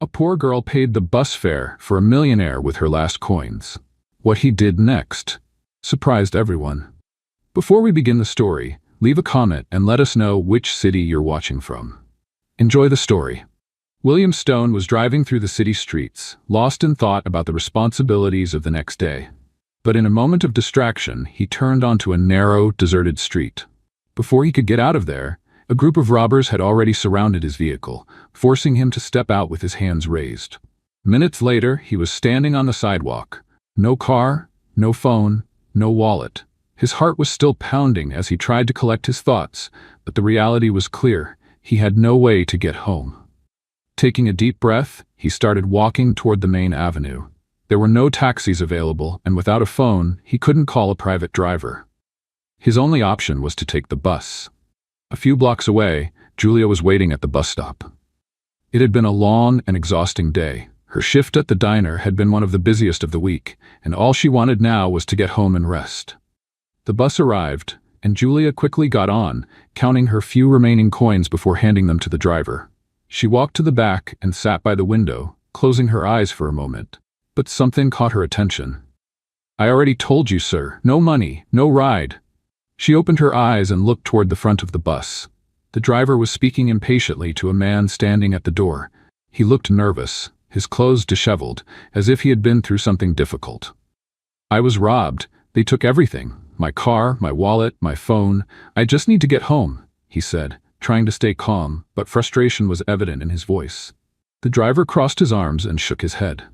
A poor girl paid the bus fare for a millionaire with her last coins. What he did next surprised everyone. Before we begin the story, leave a comment and let us know which city you're watching from. Enjoy the story. William Stone was driving through the city streets, lost in thought about the responsibilities of the next day. But in a moment of distraction, he turned onto a narrow, deserted street. Before he could get out of there, a group of robbers had already surrounded his vehicle, forcing him to step out with his hands raised. Minutes later, he was standing on the sidewalk. No car, no phone, no wallet. His heart was still pounding as he tried to collect his thoughts, but the reality was clear. He had no way to get home. Taking a deep breath, he started walking toward the main avenue. There were no taxis available, and without a phone, he couldn't call a private driver. His only option was to take the bus. A few blocks away, Julia was waiting at the bus stop. It had been a long and exhausting day. Her shift at the diner had been one of the busiest of the week, and all she wanted now was to get home and rest. The bus arrived, and Julia quickly got on, counting her few remaining coins before handing them to the driver. She walked to the back and sat by the window, closing her eyes for a moment. But something caught her attention. "I already told you, sir. No money, no ride." She opened her eyes and looked toward the front of the bus. The driver was speaking impatiently to a man standing at the door. He looked nervous, his clothes disheveled, as if he had been through something difficult. "I was robbed. They took everything. My car, my wallet, my phone. I just need to get home," he said, trying to stay calm, but frustration was evident in his voice. The driver crossed his arms and shook his head.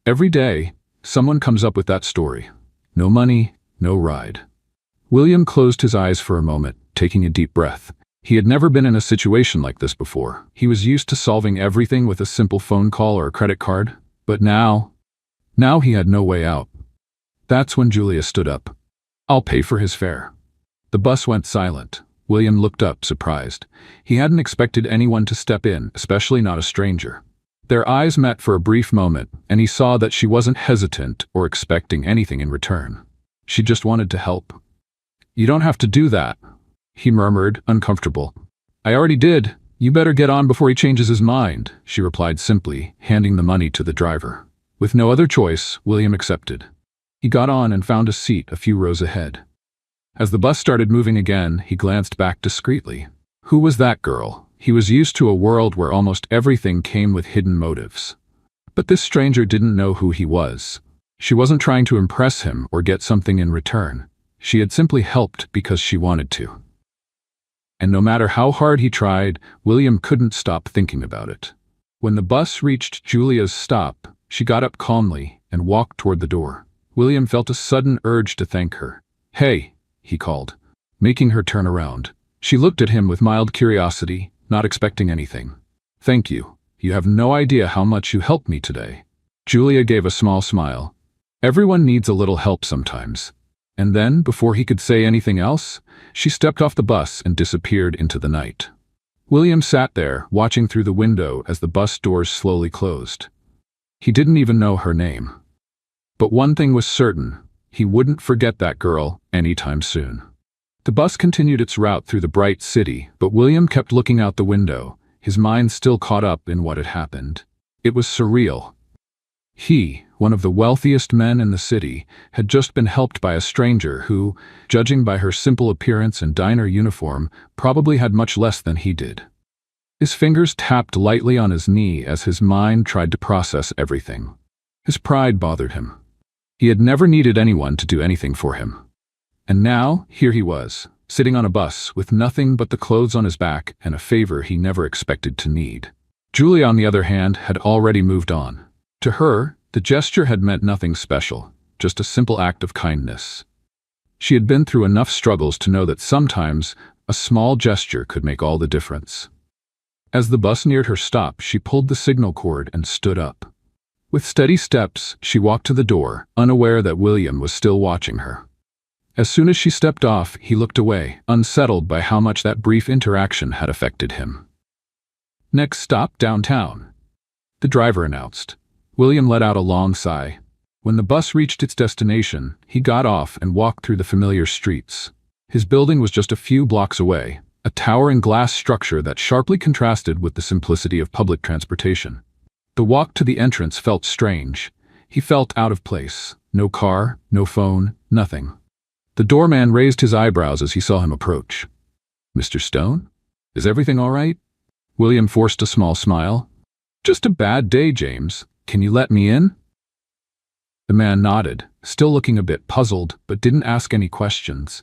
Every day, someone comes up with that story. No money, no ride. William closed his eyes for a moment, taking a deep breath. He had never been in a situation like this before. He was used to solving everything with a simple phone call or a credit card. But now he had no way out. That's when Julia stood up. "I'll pay for his fare." The bus went silent. William looked up, surprised. He hadn't expected anyone to step in, especially not a stranger. Their eyes met for a brief moment, and he saw that she wasn't hesitant or expecting anything in return. She just wanted to help. "You don't have to do that," he murmured, uncomfortable. "I already did. You better get on before he changes his mind," she replied simply, handing the money to the driver. With no other choice, William accepted. He got on and found a seat a few rows ahead. As the bus started moving again, he glanced back discreetly. Who was that girl? He was used to a world where almost everything came with hidden motives. But this stranger didn't know who he was. She wasn't trying to impress him or get something in return. She had simply helped because she wanted to. And no matter how hard he tried, William couldn't stop thinking about it. When the bus reached Julia's stop, she got up calmly and walked toward the door. William felt a sudden urge to thank her. "Hey," he called, making her turn around. She looked at him with mild curiosity, not expecting anything. "Thank you. You have no idea how much you helped me today." Julia gave a small smile. Everyone needs a little help sometimes. And then, before he could say anything else, she stepped off the bus and disappeared into the night. William sat there, watching through the window as the bus doors slowly closed. He didn't even know her name. But one thing was certain, he wouldn't forget that girl anytime soon. The bus continued its route through the bright city, but William kept looking out the window, his mind still caught up in what had happened. It was surreal. He, one of the wealthiest men in the city, had just been helped by a stranger who, judging by her simple appearance and diner uniform, probably had much less than he did. His fingers tapped lightly on his knee as his mind tried to process everything. His pride bothered him. He had never needed anyone to do anything for him. And now, here he was, sitting on a bus with nothing but the clothes on his back and a favor he never expected to need. Julia, on the other hand, had already moved on. To her, the gesture had meant nothing special, just a simple act of kindness. She had been through enough struggles to know that sometimes a small gesture could make all the difference. As the bus neared her stop, she pulled the signal cord and stood up. With steady steps, she walked to the door, unaware that William was still watching her. As soon as she stepped off, he looked away, unsettled by how much that brief interaction had affected him. "Next stop, downtown," the driver announced. William let out a long sigh. When the bus reached its destination, he got off and walked through the familiar streets. His building was just a few blocks away, a towering glass structure that sharply contrasted with the simplicity of public transportation. The walk to the entrance felt strange. He felt out of place. No car, no phone, nothing. The doorman raised his eyebrows as he saw him approach. "Mr. Stone? Is everything all right?" William forced a small smile. "Just a bad day, James. Can you let me in?" The man nodded, still looking a bit puzzled, but didn't ask any questions.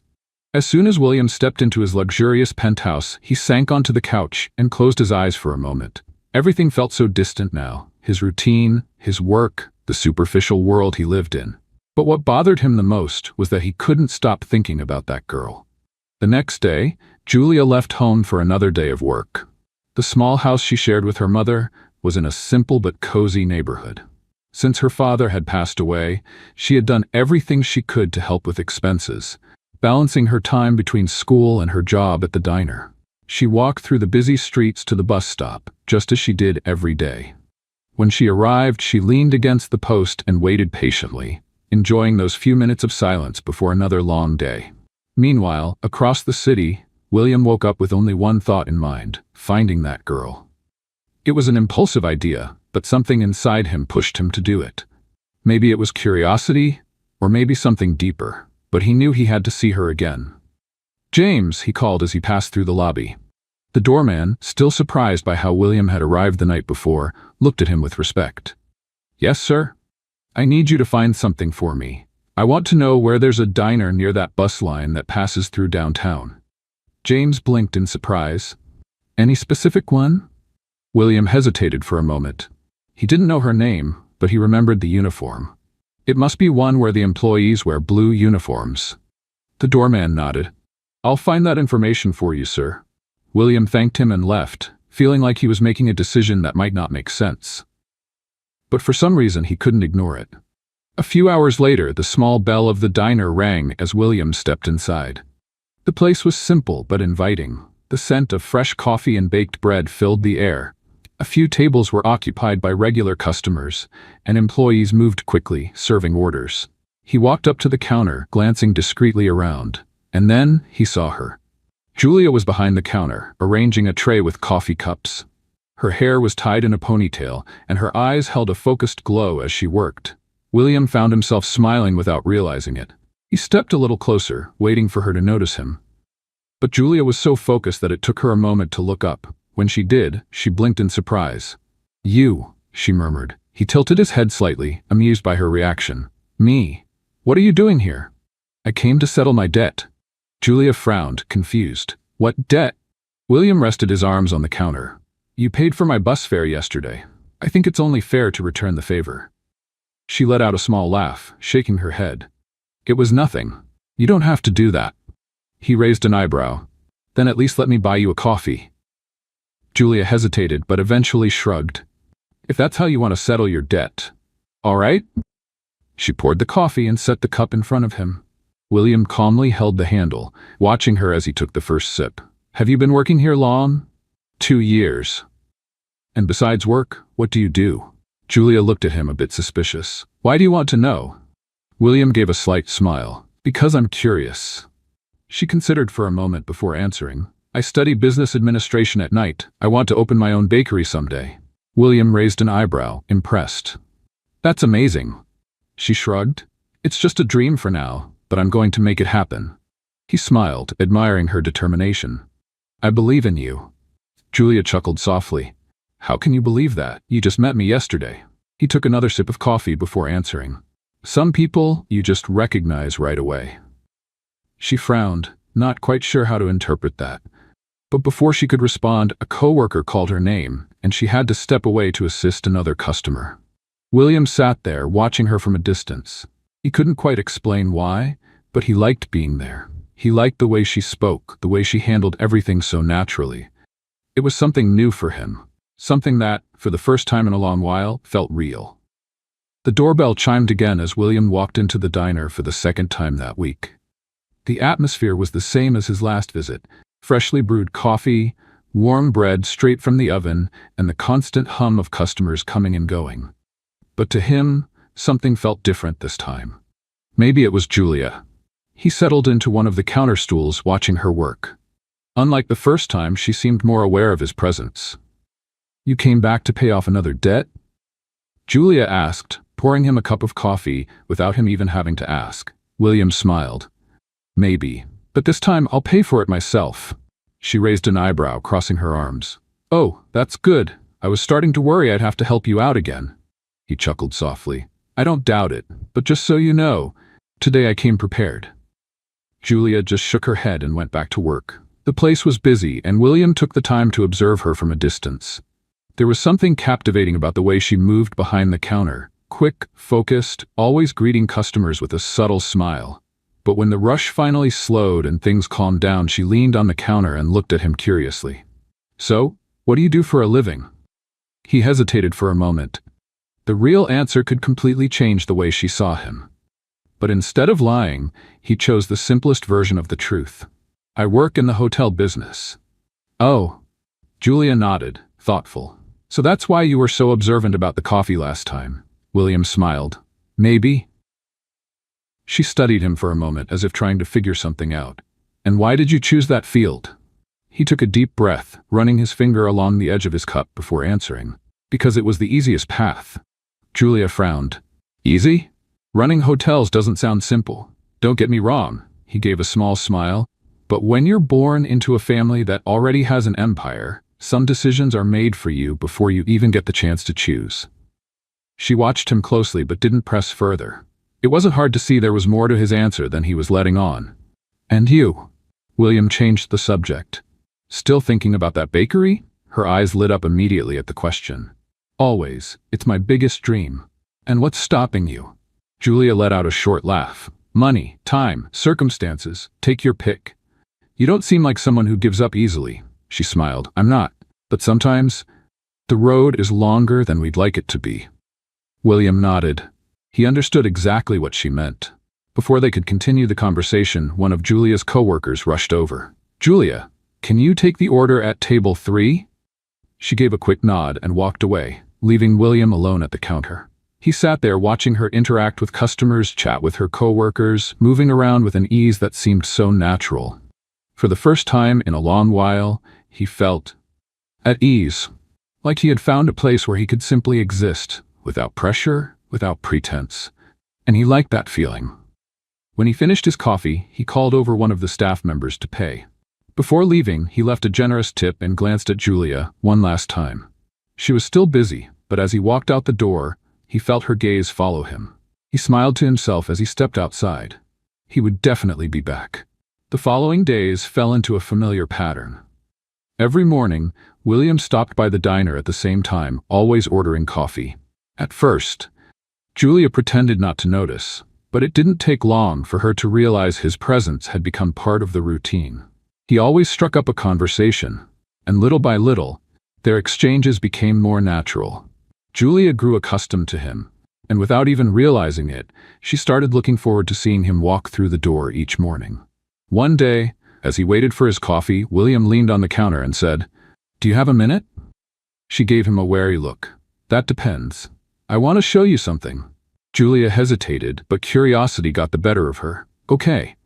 As soon as William stepped into his luxurious penthouse, he sank onto the couch and closed his eyes for a moment. Everything felt so distant now. His routine, his work, the superficial world he lived in. But what bothered him the most was that he couldn't stop thinking about that girl. The next day, Julia left home for another day of work. The small house she shared with her mother was in a simple but cozy neighborhood. Since her father had passed away, she had done everything she could to help with expenses, balancing her time between school and her job at the diner. She walked through the busy streets to the bus stop, just as she did every day. When she arrived, she leaned against the post and waited patiently, enjoying those few minutes of silence before another long day. Meanwhile, across the city, William woke up with only one thought in mind: finding that girl. It was an impulsive idea, but something inside him pushed him to do it. Maybe it was curiosity, or maybe something deeper, but he knew he had to see her again. "James," he called as he passed through the lobby. The doorman, still surprised by how William had arrived the night before, looked at him with respect. "Yes, sir? I need you to find something for me. I want to know where there's a diner near that bus line that passes through downtown." James blinked in surprise. "Any specific one?" William hesitated for a moment. He didn't know her name, but he remembered the uniform. It must be one where the employees wear blue uniforms. The doorman nodded. "I'll find that information for you, sir." William thanked him and left, feeling like he was making a decision that might not make sense. But for some reason he couldn't ignore it. A few hours later, the small bell of the diner rang as William stepped inside. The place was simple but inviting. The scent of fresh coffee and baked bread filled the air. A few tables were occupied by regular customers, and employees moved quickly, serving orders. He walked up to the counter, glancing discreetly around, and then he saw her. Julia was behind the counter, arranging a tray with coffee cups. Her hair was tied in a ponytail, and her eyes held a focused glow as she worked. William found himself smiling without realizing it. He stepped a little closer, waiting for her to notice him. But Julia was so focused that it took her a moment to look up. When she did, she blinked in surprise. "You," she murmured. He tilted his head slightly, amused by her reaction. "Me? What are you doing here?" "I came to settle my debt." Julia frowned, confused. "What debt?" William rested his arms on the counter. "You paid for my bus fare yesterday. I think it's only fair to return the favor." She let out a small laugh, shaking her head. "It was nothing. You don't have to do that." He raised an eyebrow. "Then at least let me buy you a coffee." Julia hesitated, but eventually shrugged. "If that's how you want to settle your debt, all right." She poured the coffee and set the cup in front of him. William calmly held the handle, watching her as he took the first sip. "Have you been working here long?" 2 years. "And besides work, what do you do?" Julia looked at him a bit suspicious. "Why do you want to know?" William gave a slight smile. "Because I'm curious." She considered for a moment before answering. "I study business administration at night. I want to open my own bakery someday." William raised an eyebrow, impressed. "That's amazing." She shrugged. "It's just a dream for now, but I'm going to make it happen." He smiled, admiring her determination. "I believe in you." Julia chuckled softly. "How can you believe that? You just met me yesterday." He took another sip of coffee before answering. "Some people you just recognize right away." She frowned, not quite sure how to interpret that. But before she could respond, a coworker called her name, and she had to step away to assist another customer. William sat there, watching her from a distance. He couldn't quite explain why, but he liked being there. He liked the way she spoke, the way she handled everything so naturally. It was something new for him, something that, for the first time in a long while, felt real. The doorbell chimed again as William walked into the diner for the second time that week. The atmosphere was the same as his last visit: freshly brewed coffee, warm bread straight from the oven, and the constant hum of customers coming and going. But to him, something felt different this time. Maybe it was Julia. He settled into one of the counter stools, watching her work. Unlike the first time, she seemed more aware of his presence. "You came back to pay off another debt?" Julia asked, pouring him a cup of coffee without him even having to ask. William smiled. Maybe, but this time I'll pay for it myself. She raised an eyebrow, crossing her arms. Oh, that's good. I was starting to worry I'd have to help you out again. He chuckled softly. I don't doubt it, but just so you know, today I came prepared. Julia just shook her head and went back to work. The place was busy, and William took the time to observe her from a distance. There was something captivating about the way she moved behind the counter, quick, focused, always greeting customers with a subtle smile. But when the rush finally slowed and things calmed down, she leaned on the counter and looked at him curiously. So, what do you do for a living? He hesitated for a moment. The real answer could completely change the way she saw him. But instead of lying, he chose the simplest version of the truth. I work in the hotel business. Oh. Julia nodded, thoughtful. So that's why you were so observant about the coffee last time. William smiled. Maybe. She studied him for a moment as if trying to figure something out. And why did you choose that field? He took a deep breath, running his finger along the edge of his cup before answering. Because it was the easiest path. Julia frowned. Easy? Running hotels doesn't sound simple. Don't get me wrong, he gave a small smile. But when you're born into a family that already has an empire, some decisions are made for you before you even get the chance to choose. She watched him closely but didn't press further. It wasn't hard to see there was more to his answer than he was letting on. And you? William changed the subject. Still thinking about that bakery? Her eyes lit up immediately at the question. Always. It's my biggest dream. And what's stopping you? Julia let out a short laugh. Money, time, circumstances. Take your pick. You don't seem like someone who gives up easily. She smiled. I'm not. But sometimes, the road is longer than we'd like it to be. William nodded. He understood exactly what she meant. Before they could continue the conversation, one of Julia's coworkers rushed over. Julia, can you take the order at table 3? She gave a quick nod and walked away, leaving William alone at the counter. He sat there watching her interact with customers, chat with her coworkers, moving around with an ease that seemed so natural. For the first time in a long while, he felt at ease, like he had found a place where he could simply exist, without pressure, without pretense. And he liked that feeling. When he finished his coffee, he called over one of the staff members to pay. Before leaving, he left a generous tip and glanced at Julia one last time. She was still busy, but as he walked out the door, he felt her gaze follow him. He smiled to himself as he stepped outside. He would definitely be back. The following days fell into a familiar pattern. Every morning, William stopped by the diner at the same time, always ordering coffee. At first, Julia pretended not to notice, but it didn't take long for her to realize his presence had become part of the routine. He always struck up a conversation, and little by little, their exchanges became more natural. Julia grew accustomed to him, and without even realizing it, she started looking forward to seeing him walk through the door each morning. One day, as he waited for his coffee, William leaned on the counter and said, "Do you have a minute?" She gave him a wary look. "That depends. I want to show you something." Julia hesitated, but curiosity got the better of her. "Okay."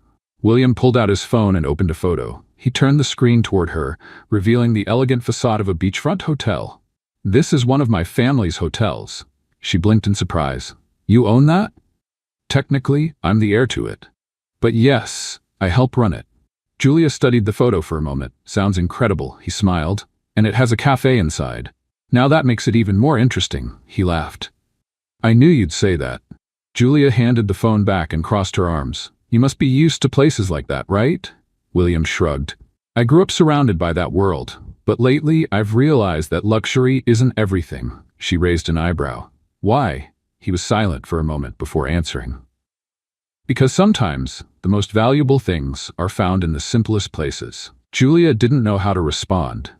William pulled out his phone and opened a photo. He turned the screen toward her, revealing the elegant facade of a beachfront hotel. "This is one of my family's hotels." She blinked in surprise. "You own that?" "Technically, I'm the heir to it. But yes, I help run it." Julia studied the photo for a moment. "Sounds incredible," he smiled. "And it has a cafe inside." "Now that makes it even more interesting," he laughed. "I knew you'd say that." Julia handed the phone back and crossed her arms. "You must be used to places like that, right?" William shrugged. "I grew up surrounded by that world, but lately I've realized that luxury isn't everything." She raised an eyebrow. "Why?" He was silent for a moment before answering. "Because sometimes the most valuable things are found in the simplest places." Julia didn't know how to respond.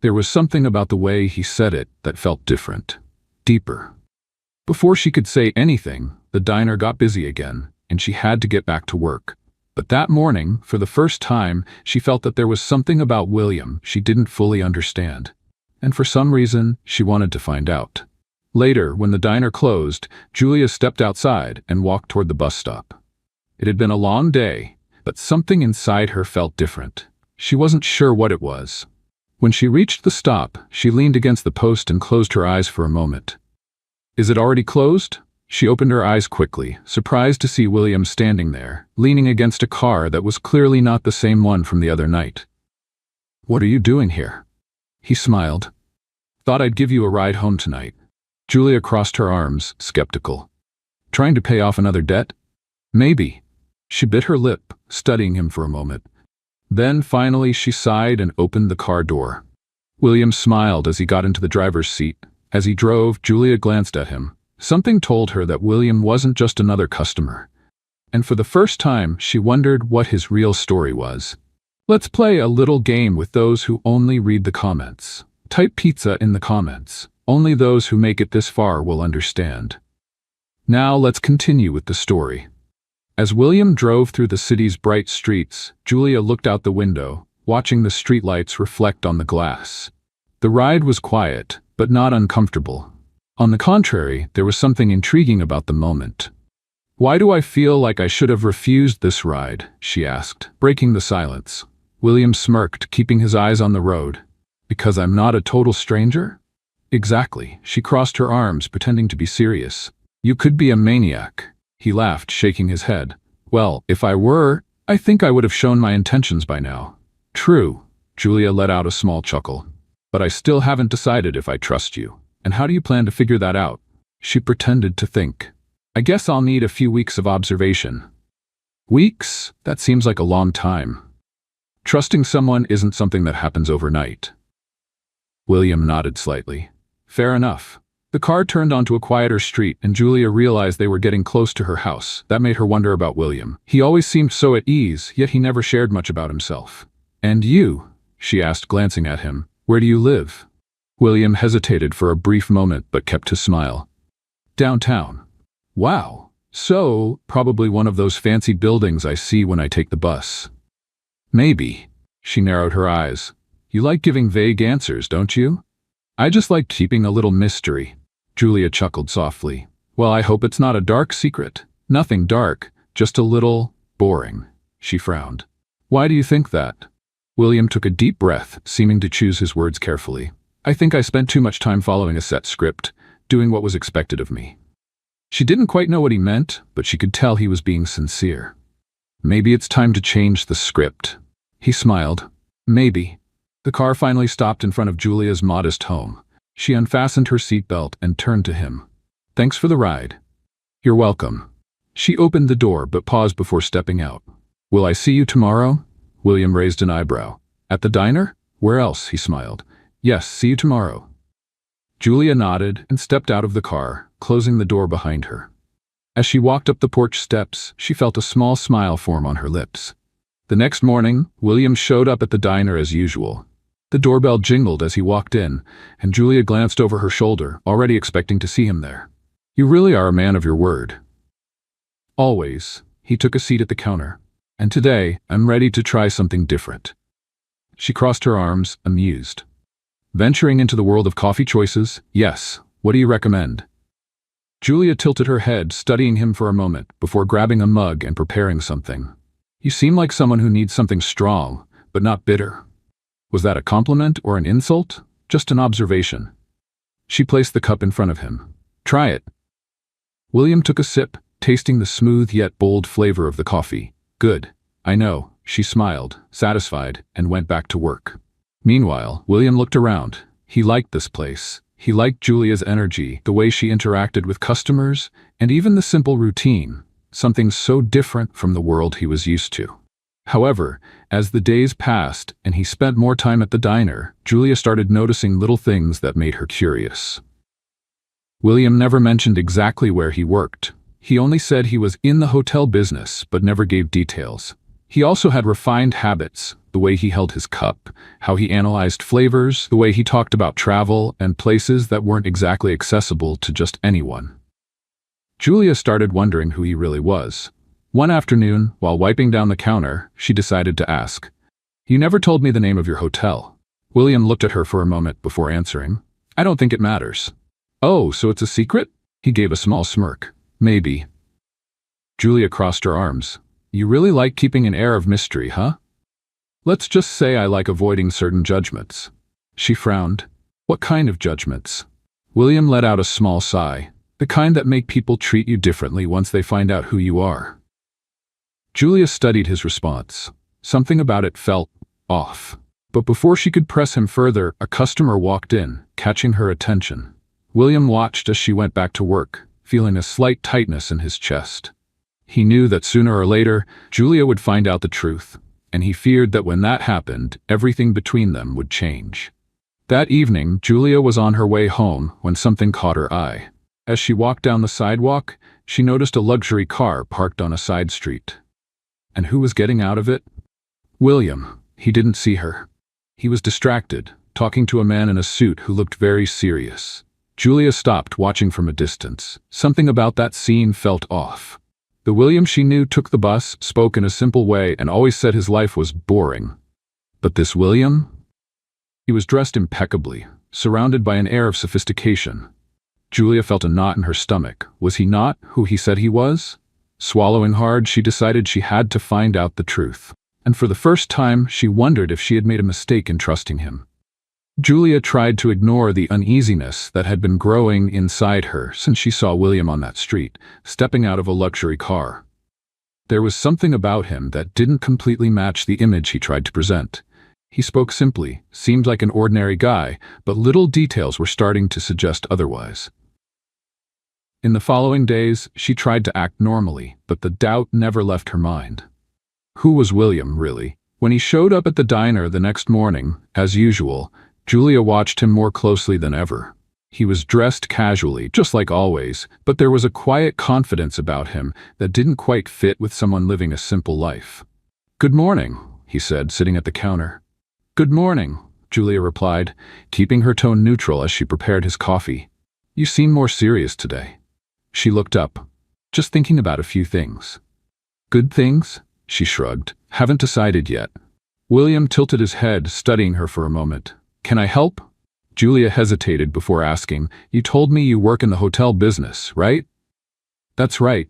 There was something about the way he said it that felt different, deeper. Before she could say anything, the diner got busy again, and she had to get back to work. But that morning, for the first time, she felt that there was something about William she didn't fully understand. And for some reason, she wanted to find out. Later, when the diner closed, Julia stepped outside and walked toward the bus stop. It had been a long day, but something inside her felt different. She wasn't sure what it was. When she reached the stop, she leaned against the post and closed her eyes for a moment. Is it already closed? She opened her eyes quickly, surprised to see William standing there, leaning against a car that was clearly not the same one from the other night. What are you doing here? He smiled. Thought I'd give you a ride home tonight. Julia crossed her arms, skeptical. Trying to pay off another debt? Maybe. She bit her lip, studying him for a moment. Then finally she sighed and opened the car door. William smiled as he got into the driver's seat. As he drove, Julia glanced at him. Something told her that William wasn't just another customer. And for the first time, she wondered what his real story was. Let's play a little game with those who only read the comments. Type pizza in the comments. Only those who make it this far will understand. Now let's continue with the story. As William drove through the city's bright streets, Julia looked out the window, watching the streetlights reflect on the glass. The ride was quiet, but not uncomfortable. On the contrary, there was something intriguing about the moment. Why do I feel like I should have refused this ride? She asked, breaking the silence. William smirked, keeping his eyes on the road. Because I'm not a total stranger? Exactly. She crossed her arms, pretending to be serious. You could be a maniac. He laughed, shaking his head. Well, if I were, I think I would have shown my intentions by now. True. Julia let out a small chuckle. But I still haven't decided if I trust you. And how do you plan to figure that out? She pretended to think. I guess I'll need a few weeks of observation. Weeks? That seems like a long time. Trusting someone isn't something that happens overnight. William nodded slightly. Fair enough. The car turned onto a quieter street, and Julia realized they were getting close to her house. That made her wonder about William. He always seemed so at ease, yet he never shared much about himself. And you? She asked, glancing at him. Where do you live? William hesitated for a brief moment, but kept his smile. Downtown. Wow. So, probably one of those fancy buildings I see when I take the bus. Maybe. She narrowed her eyes. You like giving vague answers, don't you? I just like keeping a little mystery. Julia chuckled softly. Well, I hope it's not a dark secret. Nothing dark, just a little boring. She frowned. Why do you think that? William took a deep breath, seeming to choose his words carefully. I think I spent too much time following a set script, doing what was expected of me. She didn't quite know what he meant, but she could tell he was being sincere. Maybe it's time to change the script. He smiled. Maybe. The car finally stopped in front of Julia's modest home. She unfastened her seatbelt and turned to him. Thanks for the ride. You're welcome. She opened the door but paused before stepping out. Will I see you tomorrow? William raised an eyebrow. At the diner? Where else? He smiled. Yes, see you tomorrow. Julia nodded and stepped out of the car, closing the door behind her. As she walked up the porch steps, she felt a small smile form on her lips. The next morning, William showed up at the diner as usual. The doorbell jingled as he walked in, and Julia glanced over her shoulder, already expecting to see him there. You really are a man of your word. Always. He took a seat at the counter. And today, I'm ready to try something different. She crossed her arms, amused. Venturing into the world of coffee choices? Yes. What do you recommend? Julia tilted her head, studying him for a moment, before grabbing a mug and preparing something. You seem like someone who needs something strong, but not bitter. Was that a compliment or an insult? Just an observation. She placed the cup in front of him. Try it. William took a sip, tasting the smooth yet bold flavor of the coffee. Good. I know. She smiled, satisfied, and went back to work. Meanwhile, William looked around. He liked this place. He liked Julia's energy, the way she interacted with customers, and even the simple routine, something so different from the world he was used to. However, as the days passed and he spent more time at the diner, Julia started noticing little things that made her curious. William never mentioned exactly where he worked. He only said he was in the hotel business, but never gave details. He also had refined habits, the way he held his cup, how he analyzed flavors, the way he talked about travel and places that weren't exactly accessible to just anyone. Julia started wondering who he really was. One afternoon, while wiping down the counter, she decided to ask, You never told me the name of your hotel. William looked at her for a moment before answering, I don't think it matters. Oh, so it's a secret? He gave a small smirk. Maybe. Julia crossed her arms. You really like keeping an air of mystery, huh? Let's just say I like avoiding certain judgments. She frowned. What kind of judgments? William let out a small sigh. The kind that make people treat you differently once they find out who you are. Julia studied his response. Something about it felt off. But before she could press him further, a customer walked in, catching her attention. William watched as she went back to work, feeling a slight tightness in his chest. He knew that sooner or later, Julia would find out the truth, and he feared that when that happened, everything between them would change. That evening, Julia was on her way home when something caught her eye. As she walked down the sidewalk, she noticed a luxury car parked on a side street. And who was getting out of it? William. He didn't see her. He was distracted, talking to a man in a suit who looked very serious. Julia stopped, watching from a distance. Something about that scene felt off. The William she knew took the bus, spoke in a simple way, and always said his life was boring. But this William? He was dressed impeccably, surrounded by an air of sophistication. Julia felt a knot in her stomach. Was he not who he said he was? Swallowing hard, she decided she had to find out the truth. And for the first time, she wondered if she had made a mistake in trusting him. Julia tried to ignore the uneasiness that had been growing inside her since she saw William on that street, stepping out of a luxury car. There was something about him that didn't completely match the image he tried to present. He spoke simply, seemed like an ordinary guy, but little details were starting to suggest otherwise. In the following days, she tried to act normally, but the doubt never left her mind. Who was William, really? When he showed up at the diner the next morning, as usual, Julia watched him more closely than ever. He was dressed casually, just like always, but there was a quiet confidence about him that didn't quite fit with someone living a simple life. "Good morning," he said, sitting at the counter. "Good morning," Julia replied, keeping her tone neutral as she prepared his coffee. "You seem more serious today." She looked up, just thinking about a few things. "Good things?" She shrugged. "Haven't decided yet." William tilted his head, studying her for a moment. "Can I help?" Julia hesitated before asking, "You told me you work in the hotel business, right?" "That's right.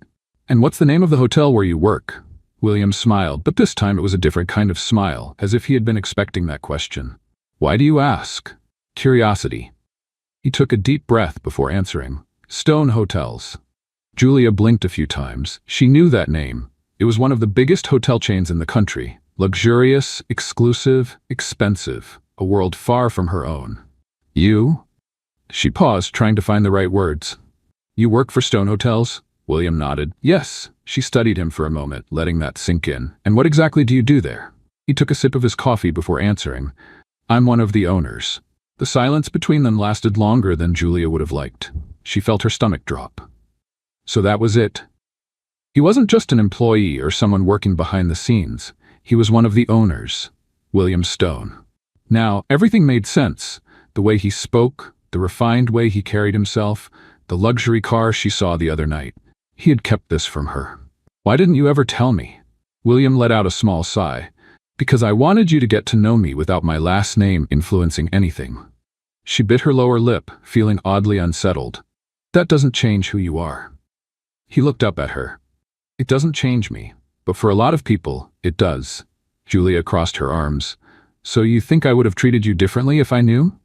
And what's the name of the hotel where you work?" William smiled, but this time it was a different kind of smile, as if he had been expecting that question. "Why do you ask?" "Curiosity." He took a deep breath before answering. "Stone Hotels." Julia blinked a few times. She knew that name. It was one of the biggest hotel chains in the country. Luxurious, exclusive, expensive. A world far from her own. "You?" She paused, trying to find the right words. "You work for Stone Hotels?" William nodded. "Yes." She studied him for a moment, letting that sink in. "And what exactly do you do there?" He took a sip of his coffee before answering. "I'm one of the owners." The silence between them lasted longer than Julia would have liked. She felt her stomach drop. So that was it. He wasn't just an employee or someone working behind the scenes. He was one of the owners, William Stone. Now, everything made sense. The way he spoke, the refined way he carried himself, the luxury car she saw the other night. He had kept this from her. "Why didn't you ever tell me?" William let out a small sigh. "Because I wanted you to get to know me without my last name influencing anything." She bit her lower lip, feeling oddly unsettled. "That doesn't change who you are." He looked up at her. "It doesn't change me, but for a lot of people, it does." Julia crossed her arms. "So you think I would have treated you differently if I knew?"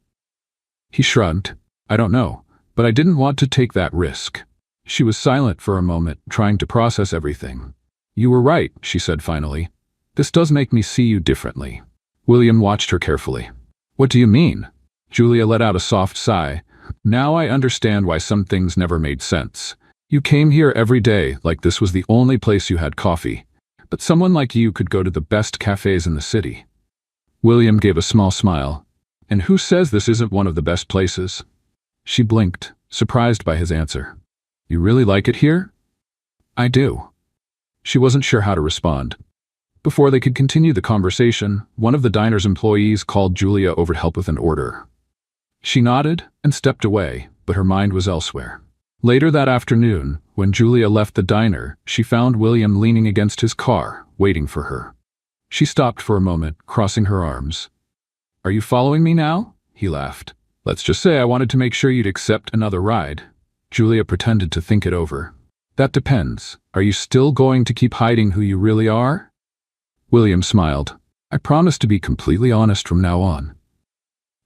He shrugged. "I don't know, but I didn't want to take that risk." She was silent for a moment, trying to process everything. "You were right," she said finally. "This does make me see you differently." William watched her carefully. "What do you mean?" Julia let out a soft sigh. "Now I understand why some things never made sense. You came here every day like this was the only place you had coffee. But someone like you could go to the best cafes in the city." William gave a small smile. "And who says this isn't one of the best places?" She blinked, surprised by his answer. "You really like it here?" "I do." She wasn't sure how to respond. Before they could continue the conversation, one of the diner's employees called Julia over to help with an order. She nodded and stepped away, but her mind was elsewhere. Later that afternoon, when Julia left the diner, she found William leaning against his car, waiting for her. She stopped for a moment, crossing her arms. "Are you following me now?" He laughed. "Let's just say I wanted to make sure you'd accept another ride." Julia pretended to think it over. "That depends. Are you still going to keep hiding who you really are?" William smiled. "I promise to be completely honest from now on."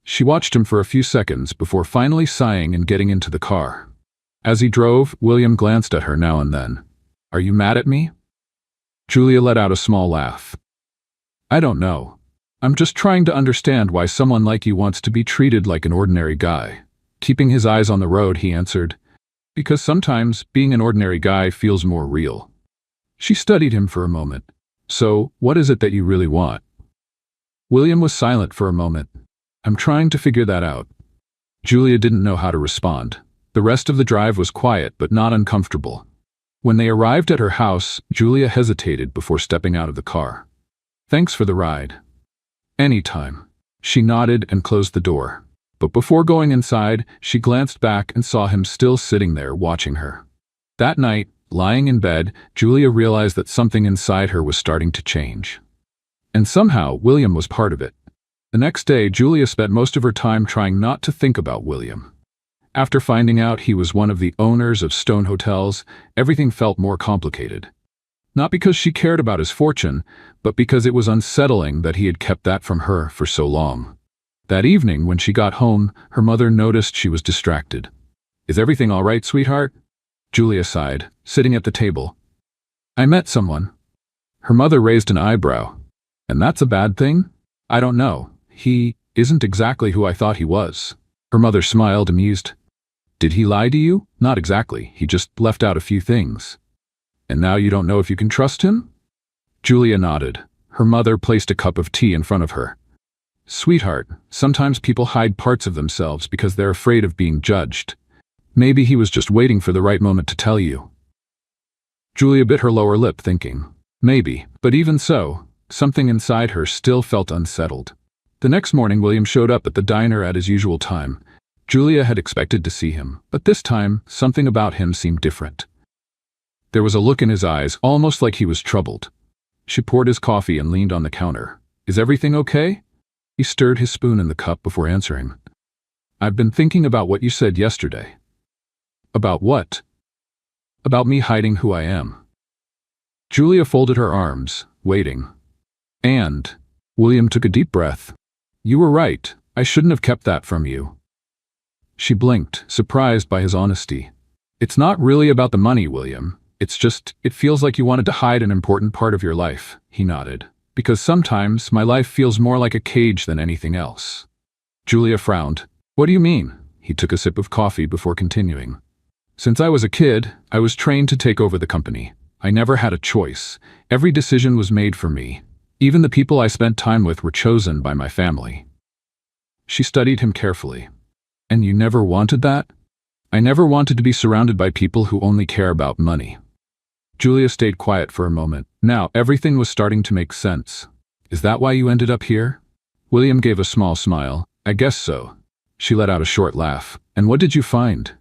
She watched him for a few seconds before finally sighing and getting into the car. As he drove, William glanced at her now and then. "Are you mad at me?" Julia let out a small laugh. "I don't know. I'm just trying to understand why someone like you wants to be treated like an ordinary guy." Keeping his eyes on the road, he answered, "Because sometimes being an ordinary guy feels more real." She studied him for a moment. "So, what is it that you really want?" William was silent for a moment. "I'm trying to figure that out." Julia didn't know how to respond. The rest of the drive was quiet but not uncomfortable. When they arrived at her house, Julia hesitated before stepping out of the car. "Thanks for the ride." "Anytime." She nodded and closed the door. But before going inside, she glanced back and saw him still sitting there watching her. That night, lying in bed, Julia realized that something inside her was starting to change. And somehow, William was part of it. The next day, Julia spent most of her time trying not to think about William. After finding out he was one of the owners of Stone Hotels, everything felt more complicated. Not because she cared about his fortune, but because it was unsettling that he had kept that from her for so long. That evening, when she got home, her mother noticed she was distracted. "Is everything all right, sweetheart?" Julia sighed, sitting at the table. "I met someone." Her mother raised an eyebrow. "And that's a bad thing?" "I don't know. He isn't exactly who I thought he was." Her mother smiled, amused. "Did he lie to you?" "Not exactly. He just left out a few things." "And now you don't know if you can trust him?" Julia nodded. Her mother placed a cup of tea in front of her. "Sweetheart, sometimes people hide parts of themselves because they're afraid of being judged. Maybe he was just waiting for the right moment to tell you." Julia bit her lower lip, thinking, maybe, but even so, something inside her still felt unsettled. The next morning, William showed up at the diner at his usual time. Julia had expected to see him, but this time, something about him seemed different. There was a look in his eyes, almost like he was troubled. She poured his coffee and leaned on the counter. "Is everything okay?" He stirred his spoon in the cup before answering. "I've been thinking about what you said yesterday." "About what?" "About me hiding who I am." Julia folded her arms, waiting. "And," William took a deep breath, "you were right. I shouldn't have kept that from you." She blinked, surprised by his honesty. "It's not really about the money, William. It's just, it feels like you wanted to hide an important part of your life," he nodded. "Because sometimes my life feels more like a cage than anything else." Julia frowned. "What do you mean?" He took a sip of coffee before continuing. "Since I was a kid, I was trained to take over the company. I never had a choice. Every decision was made for me. Even the people I spent time with were chosen by my family." She studied him carefully. "And you never wanted that?" "I never wanted to be surrounded by people who only care about money." Julia stayed quiet for a moment. Now, everything was starting to make sense. "Is that why you ended up here?" William gave a small smile. "I guess so." She let out a short laugh. "And what did you find?"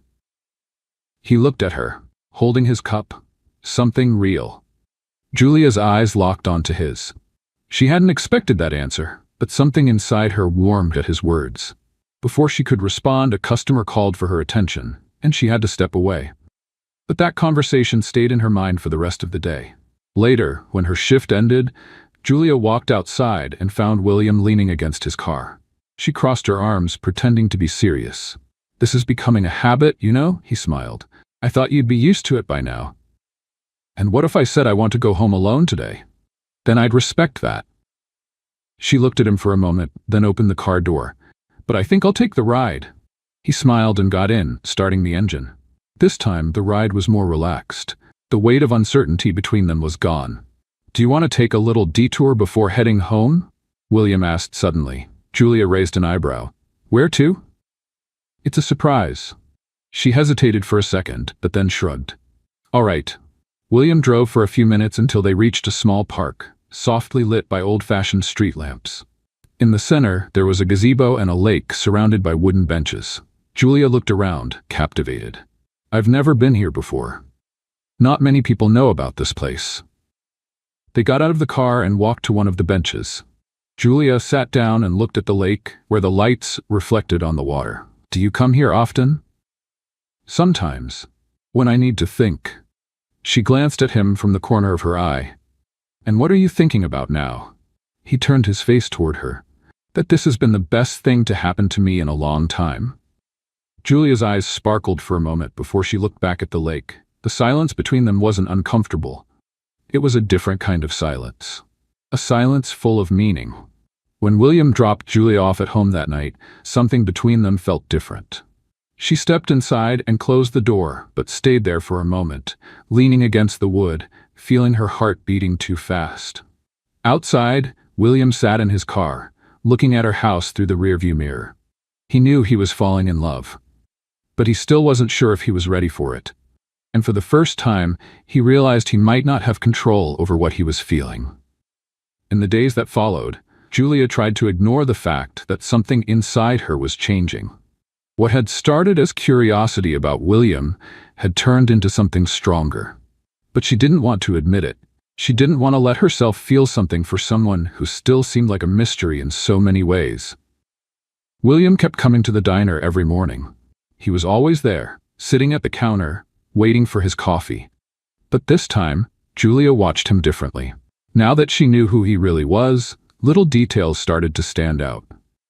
He looked at her, holding his cup. "Something real." Julia's eyes locked onto his. She hadn't expected that answer, but something inside her warmed at his words. Before she could respond, a customer called for her attention, and she had to step away. But that conversation stayed in her mind for the rest of the day. Later, when her shift ended, Julia walked outside and found William leaning against his car. She crossed her arms, pretending to be serious. "This is becoming a habit, you know," he smiled. "I thought you'd be used to it by now." "And what if I said I want to go home alone today?" "Then I'd respect that." She looked at him for a moment, then opened the car door. "But I think I'll take the ride." He smiled and got in, starting the engine. This time, the ride was more relaxed. The weight of uncertainty between them was gone. "Do you want to take a little detour before heading home?" William asked suddenly. Julia raised an eyebrow. "Where to?" "It's a surprise." She hesitated for a second, but then shrugged. "All right." William drove for a few minutes until they reached a small park, softly lit by old-fashioned street lamps. In the center, there was a gazebo and a lake surrounded by wooden benches. Julia looked around, captivated. "I've never been here before. Not many people know about this place." They got out of the car and walked to one of the benches. Julia sat down and looked at the lake, where the lights reflected on the water. "Do you come here often?" "Sometimes. When I need to think." She glanced at him from the corner of her eye. "And what are you thinking about now?" He turned his face toward her. "That this has been the best thing to happen to me in a long time." Julia's eyes sparkled for a moment before she looked back at the lake. The silence between them wasn't uncomfortable. It was a different kind of silence. A silence full of meaning. When William dropped Julia off at home that night, something between them felt different. She stepped inside and closed the door, but stayed there for a moment, leaning against the wood, feeling her heart beating too fast. Outside, William sat in his car, looking at her house through the rearview mirror. He knew he was falling in love, but he still wasn't sure if he was ready for it. And for the first time, he realized he might not have control over what he was feeling. In the days that followed, Julia tried to ignore the fact that something inside her was changing. What had started as curiosity about William had turned into something stronger. But she didn't want to admit it. She didn't want to let herself feel something for someone who still seemed like a mystery in so many ways. William kept coming to the diner every morning. He was always there, sitting at the counter, waiting for his coffee. But this time, Julia watched him differently. Now that she knew who he really was, little details started to stand out.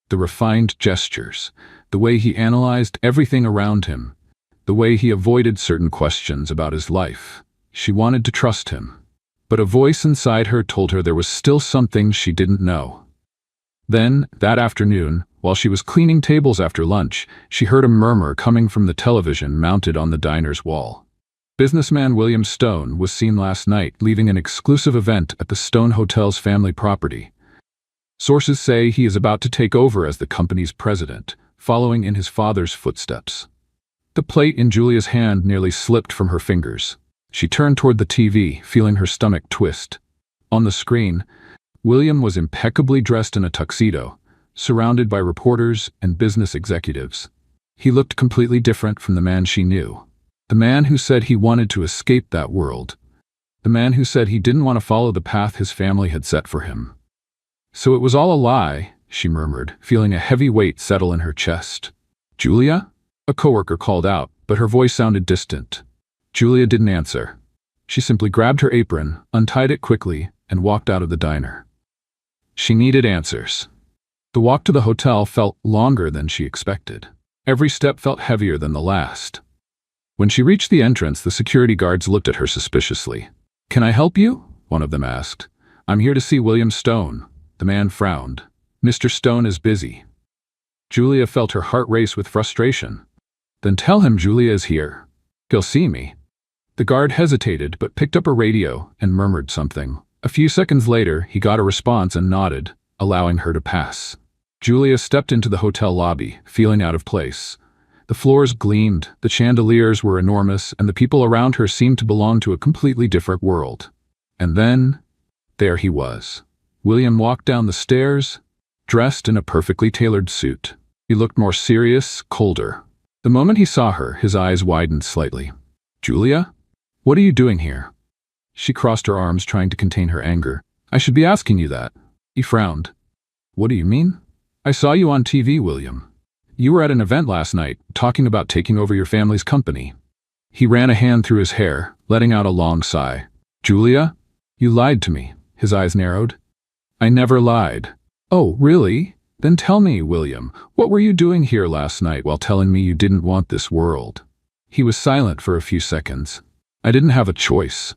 The refined gestures, the way he analyzed everything around him, the way he avoided certain questions about his life. She wanted to trust him, but a voice inside her told her there was still something she didn't know. Then, that afternoon, while she was cleaning tables after lunch, she heard a murmur coming from the television mounted on the diner's wall. Businessman William Stone was seen last night leaving an exclusive event at the Stone Hotel's family property. Sources say he is about to take over as the company's president, following in his father's footsteps. The plate in Julia's hand nearly slipped from her fingers. She turned toward the TV, feeling her stomach twist. On the screen, William was impeccably dressed in a tuxedo, surrounded by reporters and business executives. He looked completely different from the man she knew. The man who said he wanted to escape that world. The man who said he didn't want to follow the path his family had set for him. So it was all a lie, she murmured, feeling a heavy weight settle in her chest. Julia? A coworker called out, but her voice sounded distant. Julia didn't answer. She simply grabbed her apron, untied it quickly, and walked out of the diner. She needed answers. The walk to the hotel felt longer than she expected. Every step felt heavier than the last. When she reached the entrance, the security guards looked at her suspiciously. "Can I help you?" one of them asked. "I'm here to see William Stone." The man frowned. "Mr. Stone is busy." Julia felt her heart race with frustration. "Then tell him Julia is here. He'll see me." The guard hesitated but picked up a radio and murmured something. A few seconds later, he got a response and nodded, allowing her to pass. Julia stepped into the hotel lobby, feeling out of place. The floors gleamed, the chandeliers were enormous, and the people around her seemed to belong to a completely different world. And then, there he was. William walked down the stairs, dressed in a perfectly tailored suit. He looked more serious, colder. The moment he saw her, his eyes widened slightly. "Julia? What are you doing here?" She crossed her arms, trying to contain her anger. "I should be asking you that." He frowned. "What do you mean?" "I saw you on TV, William. You were at an event last night, talking about taking over your family's company." He ran a hand through his hair, letting out a long sigh. "Julia? You lied to me." His eyes narrowed. "I never lied." "Oh, really? Then tell me, William, what were you doing here last night while telling me you didn't want this world?" He was silent for a few seconds. "I didn't have a choice."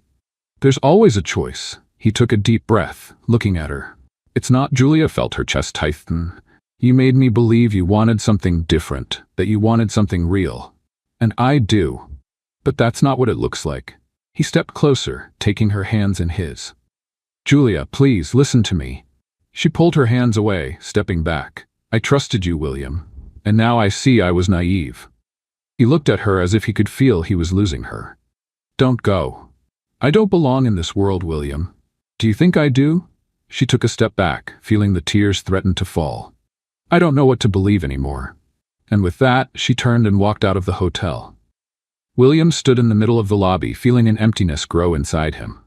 "There's always a choice." He took a deep breath, looking at her. "It's not." Julia felt her chest tighten. "You made me believe you wanted something different, that you wanted something real. And I do. But that's not what it looks like." He stepped closer, taking her hands in his. "Julia, please, listen to me." She pulled her hands away, stepping back. "I trusted you, William. And now I see I was naive." He looked at her as if he could feel he was losing her. "Don't go. I don't belong in this world, William. Do you think I do?" She took a step back, feeling the tears threaten to fall. "I don't know what to believe anymore." And with that, she turned and walked out of the hotel. William stood in the middle of the lobby, feeling an emptiness grow inside him.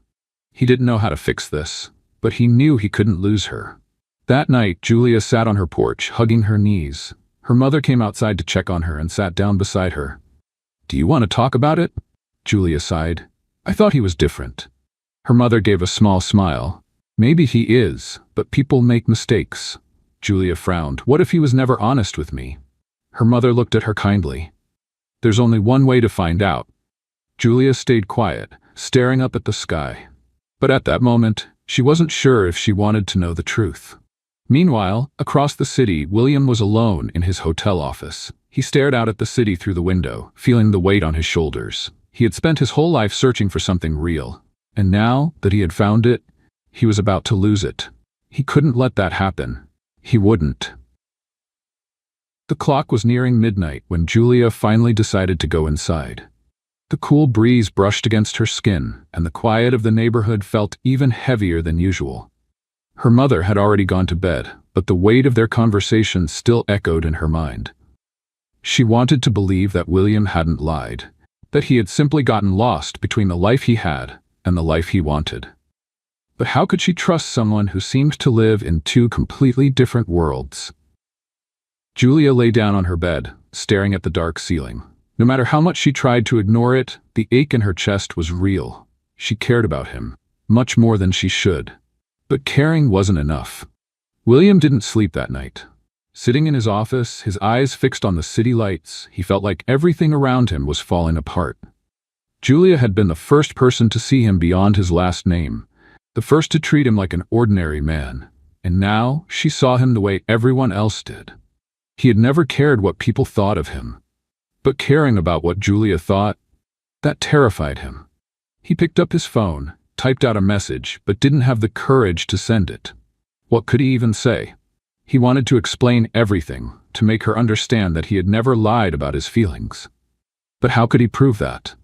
He didn't know how to fix this, but he knew he couldn't lose her. That night, Julia sat on her porch, hugging her knees. Her mother came outside to check on her and sat down beside her. "Do you want to talk about it?" Julia sighed. "I thought he was different." Her mother gave a small smile. "Maybe he is, but people make mistakes." Julia frowned. "What if he was never honest with me?" Her mother looked at her kindly. There's only one way to find out. Julia stayed quiet, staring up at the sky. But at that moment, she wasn't sure if she wanted to know the truth. Meanwhile, across the city, William was alone in his hotel office. He stared out at the city through the window, feeling the weight on his shoulders. He had spent his whole life searching for something real. And now that he had found it, he was about to lose it. He couldn't let that happen. He wouldn't. The clock was nearing midnight when Julia finally decided to go inside. The cool breeze brushed against her skin, and the quiet of the neighborhood felt even heavier than usual. Her mother had already gone to bed, but the weight of their conversation still echoed in her mind. She wanted to believe that William hadn't lied, that he had simply gotten lost between the life he had and the life he wanted. But how could she trust someone who seemed to live in two completely different worlds? Julia lay down on her bed, staring at the dark ceiling. No matter how much she tried to ignore it, the ache in her chest was real. She cared about him, much more than she should. But caring wasn't enough. William didn't sleep that night. Sitting in his office, his eyes fixed on the city lights, he felt like everything around him was falling apart. Julia had been the first person to see him beyond his last name, the first to treat him like an ordinary man, and now she saw him the way everyone else did. He had never cared what people thought of him. But caring about what Julia thought, that terrified him. He picked up his phone, typed out a message, but didn't have the courage to send it. What could he even say? He wanted to explain everything, to make her understand that he had never lied about his feelings. But how could he prove that?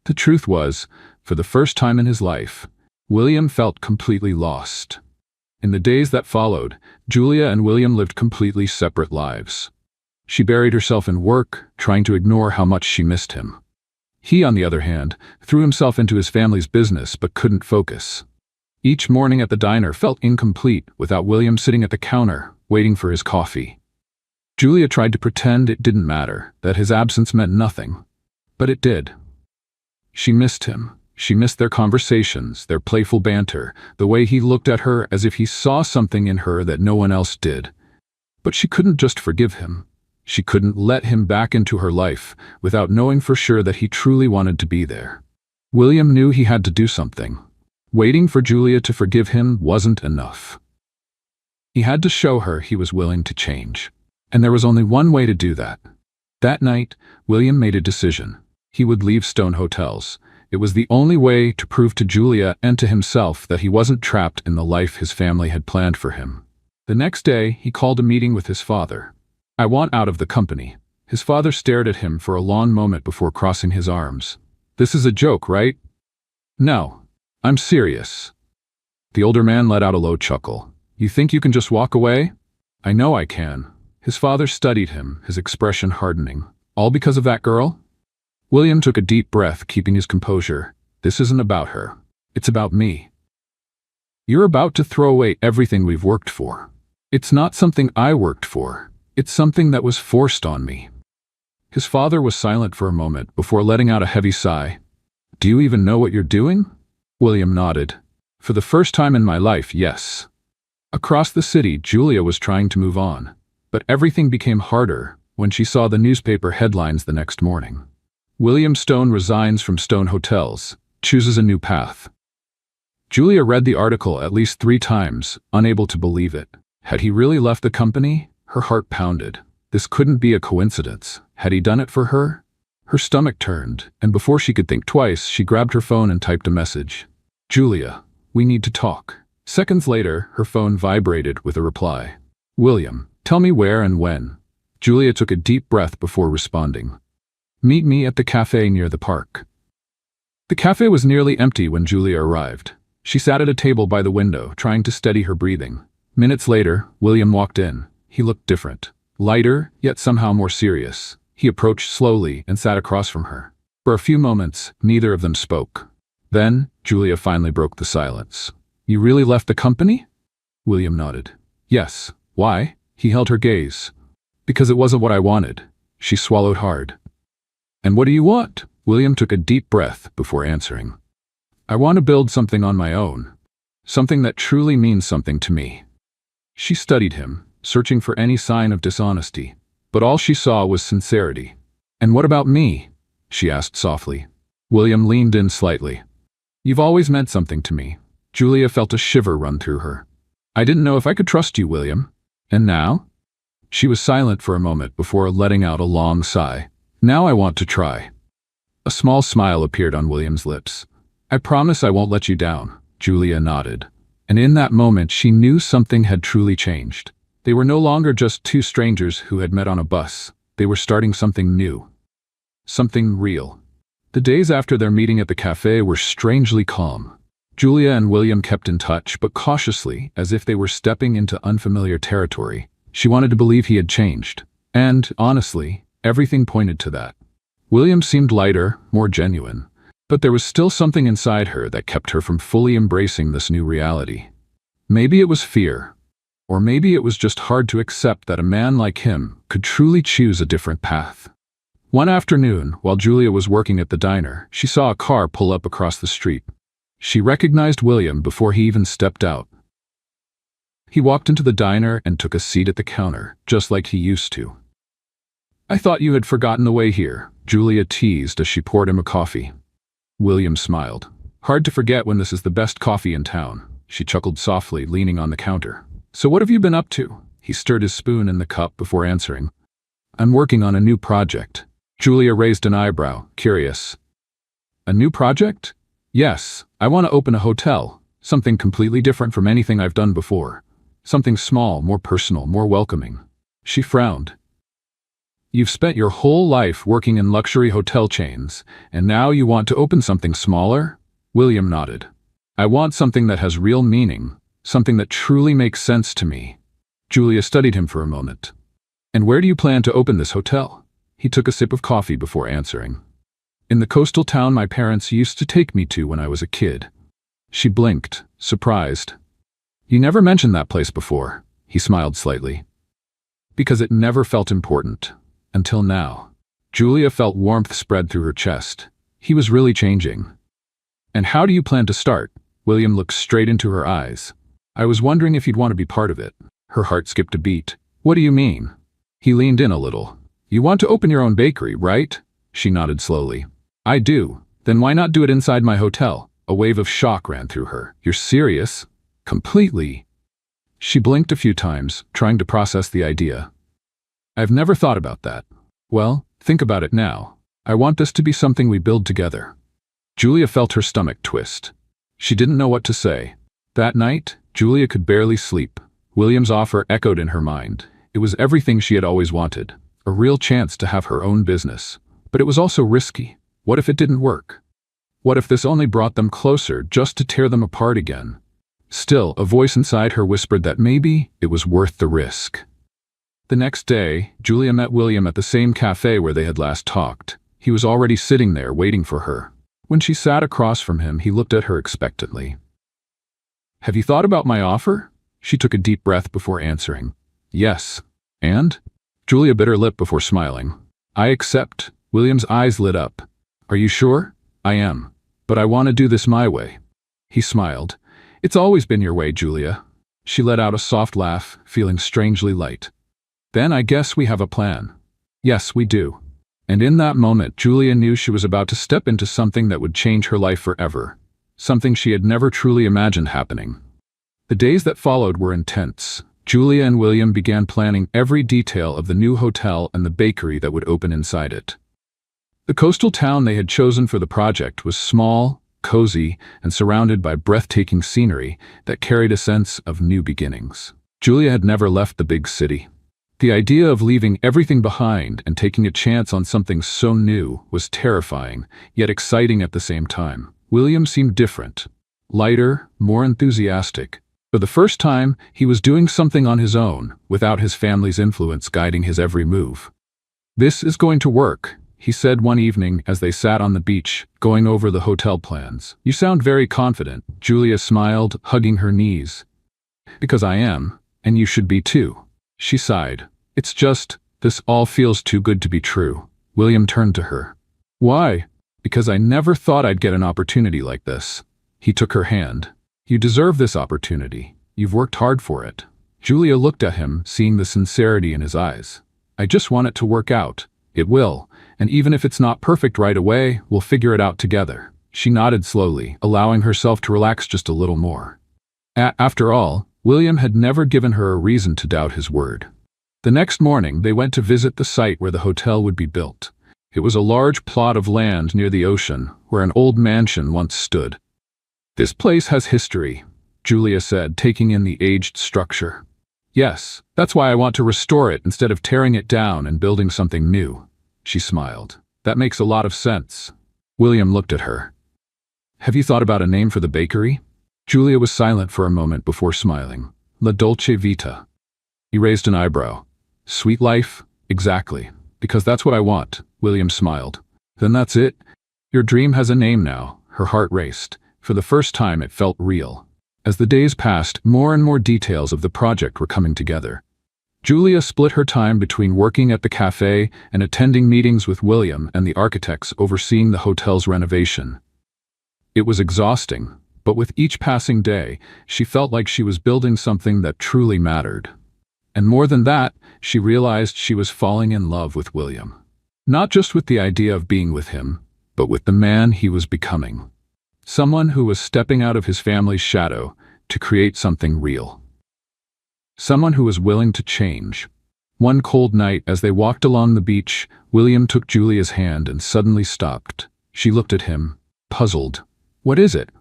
The truth was, for the first time in his life, William felt completely lost. In the days that followed, Julia and William lived completely separate lives. She buried herself in work, trying to ignore how much she missed him. He, on the other hand, threw himself into his family's business but couldn't focus. Each morning at the diner felt incomplete without William sitting at the counter, waiting for his coffee. Julia tried to pretend it didn't matter, that his absence meant nothing. But it did. She missed him. She missed their conversations, their playful banter, the way he looked at her as if he saw something in her that no one else did. But she couldn't just forgive him. She couldn't let him back into her life without knowing for sure that he truly wanted to be there. William knew he had to do something. Waiting for Julia to forgive him wasn't enough. He had to show her he was willing to change. And there was only one way to do that. That night, William made a decision. He would leave Stone Hotels. It was the only way to prove to Julia and to himself that he wasn't trapped in the life his family had planned for him. The next day, he called a meeting with his father. "I want out of the company." His father stared at him for a long moment before crossing his arms. "This is a joke, right?" "No, I'm serious." The older man let out a low chuckle. "You think you can just walk away?" "I know I can." His father studied him, his expression hardening. "All because of that girl?" William took a deep breath, keeping his composure. "This isn't about her. It's about me." "You're about to throw away everything we've worked for." "It's not something I worked for. It's something that was forced on me." His father was silent for a moment before letting out a heavy sigh. "Do you even know what you're doing?" William nodded. "For the first time in my life, yes." Across the city, Julia was trying to move on, but everything became harder when she saw the newspaper headlines the next morning. William Stone resigns from Stone Hotels, chooses a new path. Julia read the article at least 3 times, unable to believe it. Had he really left the company? Her heart pounded. This couldn't be a coincidence. Had he done it for her? Her stomach turned, and before she could think twice, she grabbed her phone and typed a message. "Julia, we need to talk." Seconds later, her phone vibrated with a reply. "William, tell me where and when." Julia took a deep breath before responding. "Meet me at the cafe near the park." The cafe was nearly empty when Julia arrived. She sat at a table by the window, trying to steady her breathing. Minutes later, William walked in. He looked different. Lighter, yet somehow more serious. He approached slowly and sat across from her. For a few moments, neither of them spoke. Then, Julia finally broke the silence. "You really left the company?" William nodded. "Yes. Why?" He held her gaze. "Because it wasn't what I wanted." She swallowed hard. "And what do you want?" William took a deep breath before answering. "I want to build something on my own. Something that truly means something to me." She studied him, searching for any sign of dishonesty, but all she saw was sincerity. "And what about me?" she asked softly. William leaned in slightly. "You've always meant something to me." Julia felt a shiver run through her. "I didn't know if I could trust you, William. And now?" She was silent for a moment before letting out a long sigh. "Now I want to try." A small smile appeared on William's lips. "I promise I won't let you down," Julia nodded. And in that moment she knew something had truly changed. They were no longer just two strangers who had met on a bus. They were starting something new. Something real. The days after their meeting at the cafe were strangely calm. Julia and William kept in touch, but cautiously, as if they were stepping into unfamiliar territory. She wanted to believe he had changed. And, honestly, everything pointed to that. William seemed lighter, more genuine. But there was still something inside her that kept her from fully embracing this new reality. Maybe it was fear. Or maybe it was just hard to accept that a man like him could truly choose a different path. One afternoon, while Julia was working at the diner, she saw a car pull up across the street. She recognized William before he even stepped out. He walked into the diner and took a seat at the counter, just like he used to. "I thought you had forgotten the way here," Julia teased as she poured him a coffee. William smiled. "Hard to forget when this is the best coffee in town." She chuckled softly, leaning on the counter. "So what have you been up to?" He stirred his spoon in the cup before answering. "I'm working on a new project." Julia raised an eyebrow, curious. "A new project?" "Yes, I want to open a hotel. Something completely different from anything I've done before. Something small, more personal, more welcoming." She frowned. "You've spent your whole life working in luxury hotel chains, and now you want to open something smaller?" William nodded. "I want something that has real meaning, something that truly makes sense to me." Julia studied him for a moment. "And where do you plan to open this hotel?" He took a sip of coffee before answering. "In the coastal town my parents used to take me to when I was a kid." She blinked, surprised. "You never mentioned that place before." He smiled slightly. "Because it never felt important. Until now." Julia felt warmth spread through her chest. He was really changing. "And how do you plan to start?" William looked straight into her eyes. "I was wondering if you'd want to be part of it." Her heart skipped a beat. "What do you mean?" He leaned in a little. "You want to open your own bakery, right?" She nodded slowly. "I do. Then why not do it inside my hotel?" A wave of shock ran through her. "You're serious?" "Completely." She blinked a few times, trying to process the idea. "I've never thought about that." "Well, think about it now. I want this to be something we build together." Julia felt her stomach twist. She didn't know what to say. That night, Julia could barely sleep. William's offer echoed in her mind. It was everything she had always wanted. A real chance to have her own business. But it was also risky. What if it didn't work? What if this only brought them closer, just to tear them apart again? Still, a voice inside her whispered that maybe it was worth the risk. The next day, Julia met William at the same cafe where they had last talked. He was already sitting there, waiting for her. When she sat across from him, he looked at her expectantly. "Have you thought about my offer?" She took a deep breath before answering. "Yes." "And?" Julia bit her lip before smiling. "I accept." William's eyes lit up. "Are you sure?" "I am. But I want to do this my way." He smiled. "It's always been your way, Julia." She let out a soft laugh, feeling strangely light. "Then I guess we have a plan." "Yes, we do." And in that moment, Julia knew she was about to step into something that would change her life forever. Something she had never truly imagined happening. The days that followed were intense. Julia and William began planning every detail of the new hotel and the bakery that would open inside it. The coastal town they had chosen for the project was small, cozy, and surrounded by breathtaking scenery that carried a sense of new beginnings. Julia had never left the big city. The idea of leaving everything behind and taking a chance on something so new was terrifying, yet exciting at the same time. William seemed different. Lighter, more enthusiastic. For the first time, he was doing something on his own, without his family's influence guiding his every move. "This is going to work," he said one evening as they sat on the beach, going over the hotel plans. "You sound very confident." Julia smiled, hugging her knees. "Because I am, and you should be too." She sighed. "It's just, this all feels too good to be true." William turned to her. "Why?" "Because I never thought I'd get an opportunity like this." He took her hand. "You deserve this opportunity. You've worked hard for it." Julia looked at him, seeing the sincerity in his eyes. "I just want it to work out." "It will. and even if it's not perfect right away, we'll figure it out together." She nodded slowly, allowing herself to relax just a little more. After all, William had never given her a reason to doubt his word. The next morning, they went to visit the site where the hotel would be built. It was a large plot of land near the ocean, where an old mansion once stood. "This place has history," Julia said, taking in the aged structure. "Yes, that's why I want to restore it instead of tearing it down and building something new." She smiled. "That makes a lot of sense." William looked at her. "Have you thought about a name for the bakery?" Julia was silent for a moment before smiling. "La Dolce Vita." He raised an eyebrow. "Sweet life? Exactly. Because that's what I want." William smiled. "Then that's it? Your dream has a name now." Her heart raced. For the first time, it felt real. As the days passed, more and more details of the project were coming together. Julia split her time between working at the cafe and attending meetings with William and the architects overseeing the hotel's renovation. It was exhausting, but with each passing day, she felt like she was building something that truly mattered. And more than that, she realized she was falling in love with William. Not just with the idea of being with him, but with the man he was becoming. Someone who was stepping out of his family's shadow to create something real. Someone who was willing to change. One cold night, as they walked along the beach, William took Julia's hand and suddenly stopped. She looked at him, puzzled. "What is it?"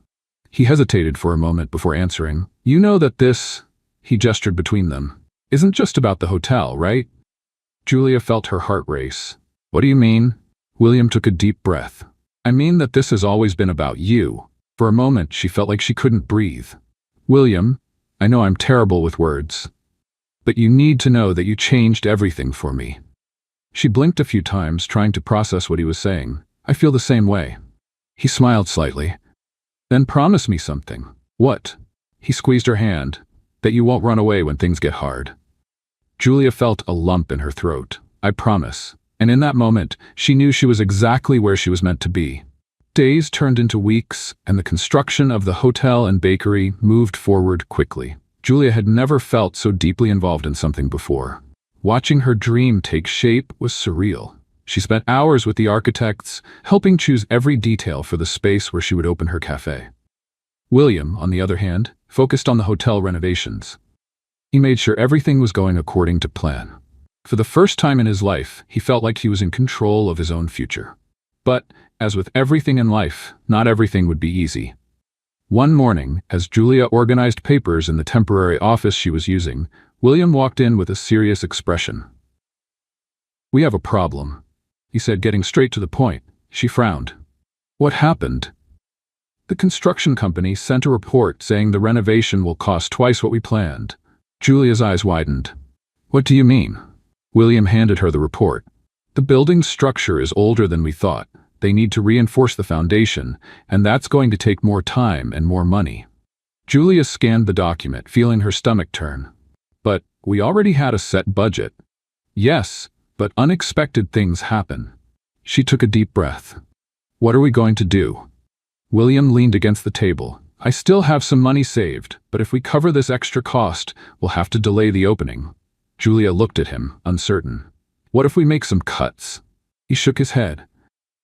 He hesitated for a moment before answering. "You know that this," he gestured between them, "isn't just about the hotel, right?" Julia felt her heart race. "What do you mean?" William took a deep breath. "I mean that this has always been about you." For a moment, she felt like she couldn't breathe. "William, I know I'm terrible with words, but you need to know that you changed everything for me." She blinked a few times, trying to process what he was saying. "I feel the same way." He smiled slightly. "Then promise me something." "What?" He squeezed her hand. "That you won't run away when things get hard." Julia felt a lump in her throat. "I promise." And in that moment, she knew she was exactly where she was meant to be. Days turned into weeks, and the construction of the hotel and bakery moved forward quickly. Julia had never felt so deeply involved in something before. Watching her dream take shape was surreal. She spent hours with the architects, helping choose every detail for the space where she would open her cafe. William, on the other hand, focused on the hotel renovations. He made sure everything was going according to plan. For the first time in his life, he felt like he was in control of his own future. But, as with everything in life, not everything would be easy. One morning, as Julia organized papers in the temporary office she was using, William walked in with a serious expression. "We have a problem," he said, getting straight to the point. She frowned. "What happened?" "The construction company sent a report saying the renovation will cost twice what we planned." Julia's eyes widened. "What do you mean?" William handed her the report. "The building's structure is older than we thought. They need to reinforce the foundation, and that's going to take more time and more money." Julia scanned the document, feeling her stomach turn. "But we already had a set budget." "Yes, but unexpected things happen." She took a deep breath. "What are we going to do?" William leaned against the table. "I still have some money saved, but if we cover this extra cost, we'll have to delay the opening." Julia looked at him, uncertain. "What if we make some cuts?" He shook his head.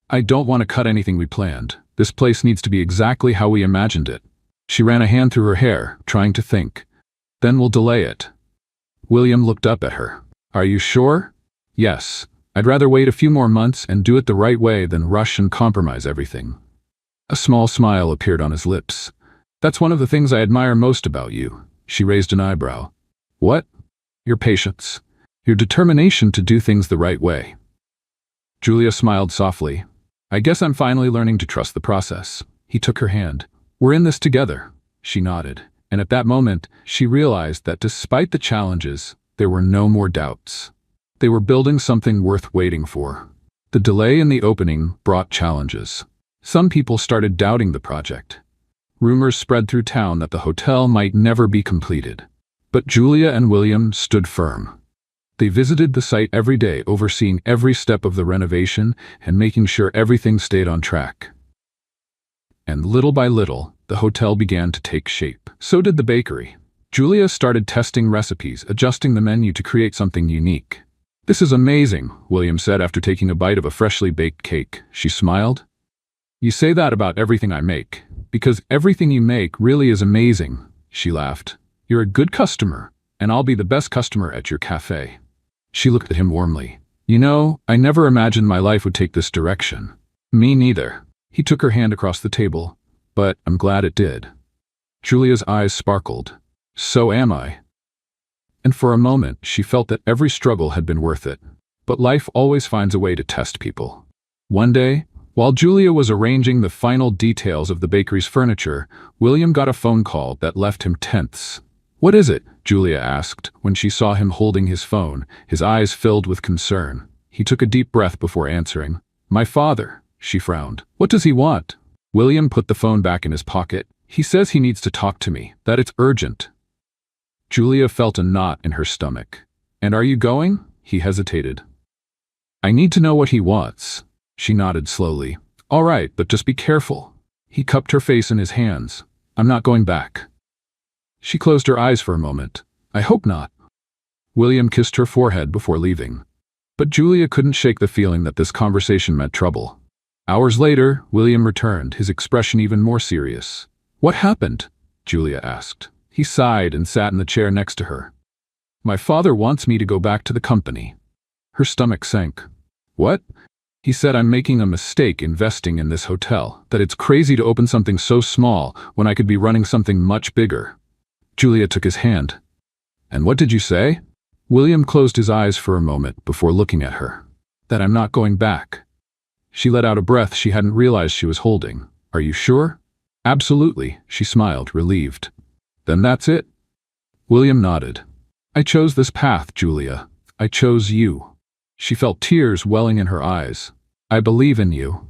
"I don't want to cut anything we planned. This place needs to be exactly how we imagined it." She ran a hand through her hair, trying to think. "Then we'll delay it." William looked up at her. "Are you sure?" "Yes. I'd rather wait a few more months and do it the right way than rush and compromise everything." A small smile appeared on his lips. "That's one of the things I admire most about you." She raised an eyebrow. "What?" "Your patience. Your determination to do things the right way." Julia smiled softly. "I guess I'm finally learning to trust the process." He took her hand. "We're in this together." She nodded, and at that moment, she realized that despite the challenges, there were no more doubts. They were building something worth waiting for. The delay in the opening brought challenges. Some people started doubting the project. Rumors spread through town that the hotel might never be completed. But Julia and William stood firm. They visited the site every day, overseeing every step of the renovation and making sure everything stayed on track. And little by little, the hotel began to take shape. So did the bakery. Julia started testing recipes, adjusting the menu to create something unique. "This is amazing," William said after taking a bite of a freshly baked cake. She smiled. "You say that about everything I make, because everything you make really is amazing," she laughed. "You're a good customer, and I'll be the best customer at your cafe." She looked at him warmly. "You know, I never imagined my life would take this direction." "Me neither." He took her hand across the table. "But I'm glad it did." Julia's eyes sparkled. "So am I." And for a moment, she felt that every struggle had been worth it. But life always finds a way to test people. One day, while Julia was arranging the final details of the bakery's furniture, William got a phone call that left him tense. "What is it?" Julia asked when she saw him holding his phone, his eyes filled with concern. He took a deep breath before answering. "My father," she frowned. "What does he want?" William put the phone back in his pocket. "He says he needs to talk to me, that it's urgent." Julia felt a knot in her stomach. "And are you going?" He hesitated. "I need to know what he wants." She nodded slowly. "All right, but just be careful." He cupped her face in his hands. "I'm not going back." She closed her eyes for a moment. "I hope not." William kissed her forehead before leaving. But Julia couldn't shake the feeling that this conversation meant trouble. Hours later, William returned, his expression even more serious. "What happened?" Julia asked. He sighed and sat in the chair next to her. "My father wants me to go back to the company." Her stomach sank. "What?" He said, "I'm making a mistake investing in this hotel, that it's crazy to open something so small when I could be running something much bigger." Julia took his hand. "And what did you say?" William closed his eyes for a moment before looking at her. "That I'm not going back." She let out a breath she hadn't realized she was holding. "Are you sure?" "Absolutely," she smiled, relieved. "Then that's it?" William nodded. "I chose this path, Julia. I chose you." She felt tears welling in her eyes. "I believe in you."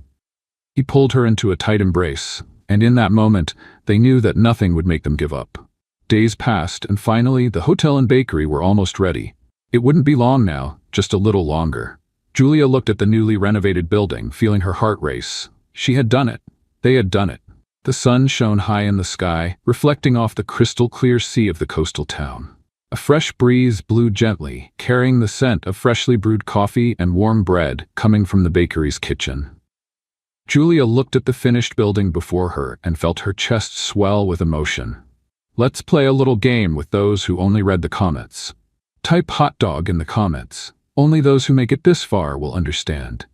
He pulled her into a tight embrace, and in that moment, they knew that nothing would make them give up. Days passed, and finally, the hotel and bakery were almost ready. It wouldn't be long now, just a little longer. Julia looked at the newly renovated building, feeling her heart race. She had done it. They had done it. The sun shone high in the sky, reflecting off the crystal-clear sea of the coastal town. A fresh breeze blew gently, carrying the scent of freshly brewed coffee and warm bread coming from the bakery's kitchen. Julia looked at the finished building before her and felt her chest swell with emotion. "Let's play a little game with those who only read the comments. Type hot dog in the comments. Only those who make it this far will understand."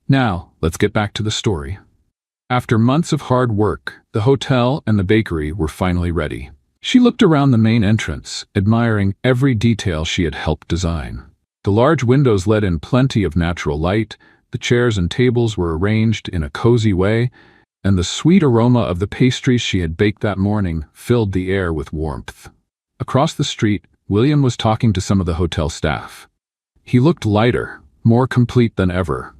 Now, let's get back to the story. After months of hard work, the hotel and the bakery were finally ready. She looked around the main entrance, admiring every detail she had helped design. The large windows let in plenty of natural light, the chairs and tables were arranged in a cozy way, and the sweet aroma of the pastries she had baked that morning filled the air with warmth. Across the street, William was talking to some of the hotel staff. He looked lighter, more complete than ever.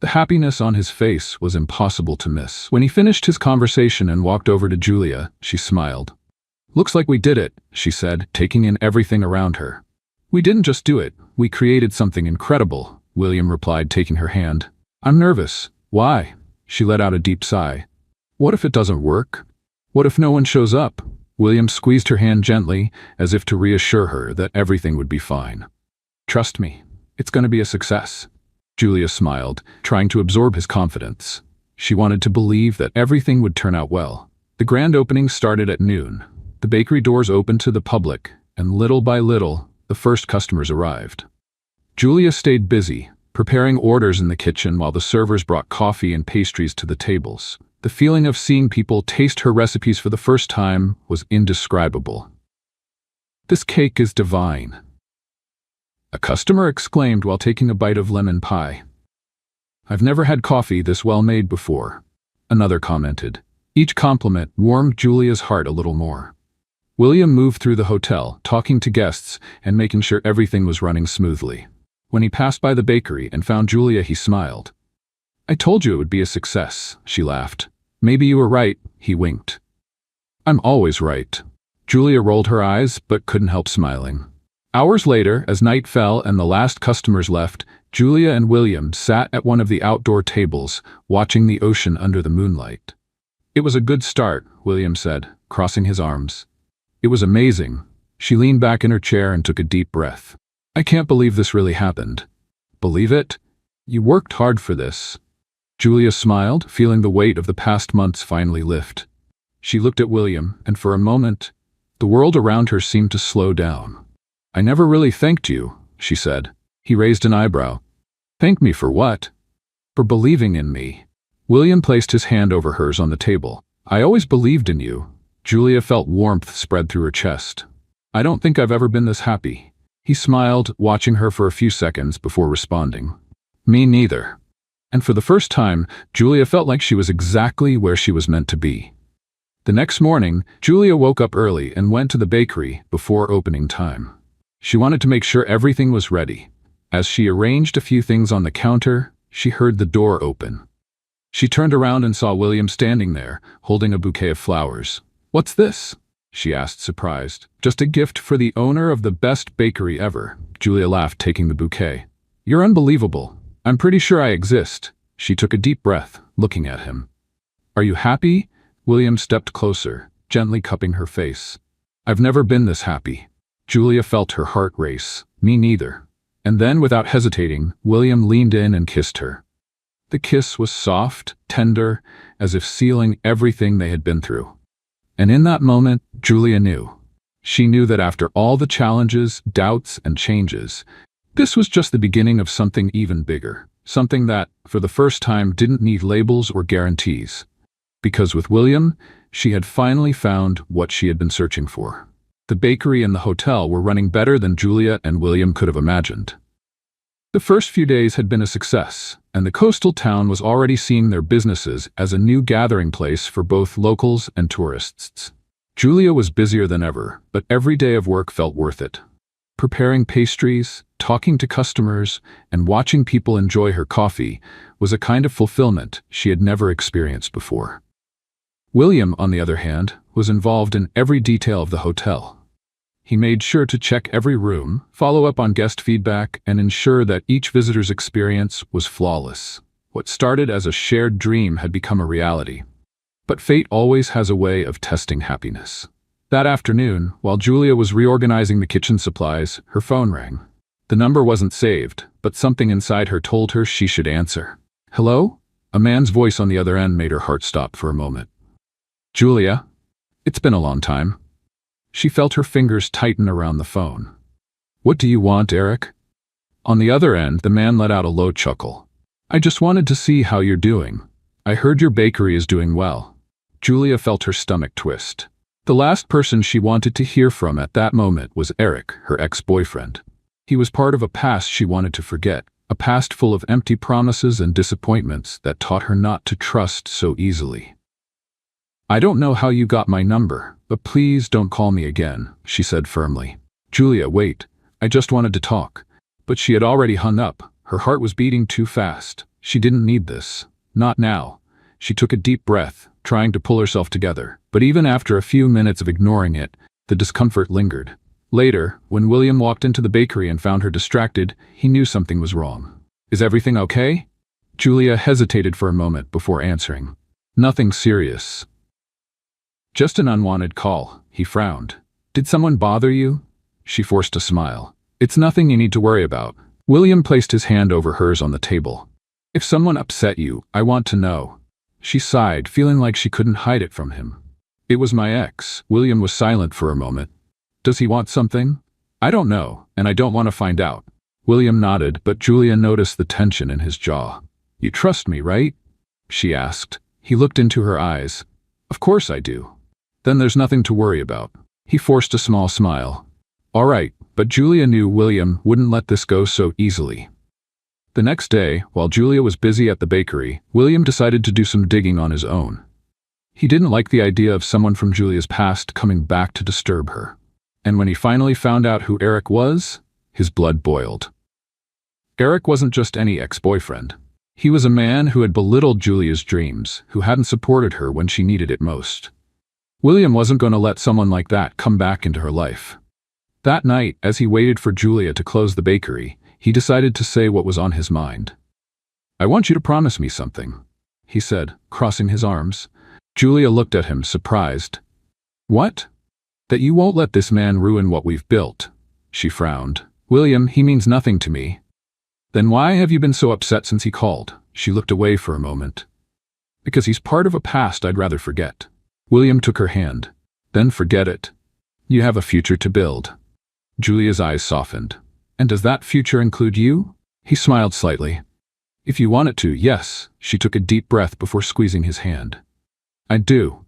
The happiness on his face was impossible to miss. When he finished his conversation and walked over to Julia, she smiled. "Looks like we did it," she said, taking in everything around her. "We didn't just do it, we created something incredible," William replied, taking her hand. "I'm nervous." "Why?" She let out a deep sigh. "What if it doesn't work? What if no one shows up?" William squeezed her hand gently, as if to reassure her that everything would be fine. "Trust me, it's going to be a success." Julia smiled, trying to absorb his confidence. She wanted to believe that everything would turn out well. The grand opening started at noon. The bakery doors opened to the public, and little by little, the first customers arrived. Julia stayed busy, preparing orders in the kitchen while the servers brought coffee and pastries to the tables. The feeling of seeing people taste her recipes for the first time was indescribable. "This cake is divine," a customer exclaimed while taking a bite of lemon pie. "I've never had coffee this well made before," another commented. Each compliment warmed Julia's heart a little more. William moved through the hotel, talking to guests and making sure everything was running smoothly. When he passed by the bakery and found Julia, he smiled. "I told you it would be a success," she laughed. "Maybe you were right," he winked. "I'm always right." Julia rolled her eyes but couldn't help smiling. Hours later, as night fell and the last customers left, Julia and William sat at one of the outdoor tables, watching the ocean under the moonlight. "It was a good start," William said, crossing his arms. "It was amazing." She leaned back in her chair and took a deep breath. I can't believe this really happened. Believe it? You worked hard for this. Julia smiled, feeling the weight of the past months finally lift. She looked at William, and for a moment, the world around her seemed to slow down. I never really thanked you, she said. He raised an eyebrow. Thank me for what? For believing in me. William placed his hand over hers on the table. I always believed in you. Julia felt warmth spread through her chest. I don't think I've ever been this happy. He smiled, watching her for a few seconds before responding. Me neither. And for the first time, Julia felt like she was exactly where she was meant to be. The next morning, Julia woke up early and went to the bakery before opening time. She wanted to make sure everything was ready. As she arranged a few things on the counter, she heard the door open. She turned around and saw William standing there, holding a bouquet of flowers. What's this? She asked, surprised. Just a gift for the owner of the best bakery ever. Julia laughed, taking the bouquet. You're unbelievable. I'm pretty sure I exist. She took a deep breath, looking at him. Are you happy? William stepped closer, gently cupping her face. I've never been this happy. Julia felt her heart race. Me neither. And then, without hesitating, William leaned in and kissed her. The kiss was soft, tender, as if sealing everything they had been through. And in that moment, Julia knew. She knew that after all the challenges, doubts, and changes, this was just the beginning of something even bigger. Something that, for the first time, didn't need labels or guarantees. Because with William, she had finally found what she had been searching for. The bakery and the hotel were running better than Julia and William could have imagined. The first few days had been a success, and the coastal town was already seeing their businesses as a new gathering place for both locals and tourists. Julia was busier than ever, but every day of work felt worth it. Preparing pastries, talking to customers, and watching people enjoy her coffee was a kind of fulfillment she had never experienced before. William, on the other hand, was involved in every detail of the hotel. He made sure to check every room, follow up on guest feedback, and ensure that each visitor's experience was flawless. What started as a shared dream had become a reality. But fate always has a way of testing happiness. That afternoon, while Julia was reorganizing the kitchen supplies, her phone rang. The number wasn't saved, but something inside her told her she should answer. Hello? A man's voice on the other end made her heart stop for a moment. Julia? It's been a long time. She felt her fingers tighten around the phone. What do you want, Eric? On the other end, the man let out a low chuckle. I just wanted to see how you're doing. I heard your bakery is doing well. Julia felt her stomach twist. The last person she wanted to hear from at that moment was Eric, her ex-boyfriend. He was part of a past she wanted to forget, a past full of empty promises and disappointments that taught her not to trust so easily. I don't know how you got my number, but please don't call me again, she said firmly. Julia, wait. I just wanted to talk. But she had already hung up. Her heart was beating too fast. She didn't need this. Not now. She took a deep breath, trying to pull herself together. But even after a few minutes of ignoring it, the discomfort lingered. Later, when William walked into the bakery and found her distracted, he knew something was wrong. Is everything okay? Julia hesitated for a moment before answering. Nothing serious. Just an unwanted call, he frowned. Did someone bother you? She forced a smile. It's nothing you need to worry about. William placed his hand over hers on the table. If someone upset you, I want to know. She sighed, feeling like she couldn't hide it from him. It was my ex. William was silent for a moment. Does he want something? I don't know, and I don't want to find out. William nodded, but Julia noticed the tension in his jaw. You trust me, right? She asked. He looked into her eyes. Of course I do. Then there's nothing to worry about. He forced a small smile. All right, but Julia knew William wouldn't let this go so easily. The next day, while Julia was busy at the bakery, William decided to do some digging on his own. He didn't like the idea of someone from Julia's past coming back to disturb her. And when he finally found out who Eric was, his blood boiled. Eric wasn't just any ex-boyfriend. He was a man who had belittled Julia's dreams, who hadn't supported her when she needed it most. William wasn't going to let someone like that come back into her life. That night, as he waited for Julia to close the bakery, he decided to say what was on his mind. I want you to promise me something, he said, crossing his arms. Julia looked at him, surprised. What? That you won't let this man ruin what we've built. She frowned. William, he means nothing to me. Then why have you been so upset since he called? She looked away for a moment. Because he's part of a past I'd rather forget. William took her hand. Then forget it. You have a future to build. Julia's eyes softened. And does that future include you? He smiled slightly. If you want it to, yes. She took a deep breath before squeezing his hand. I do.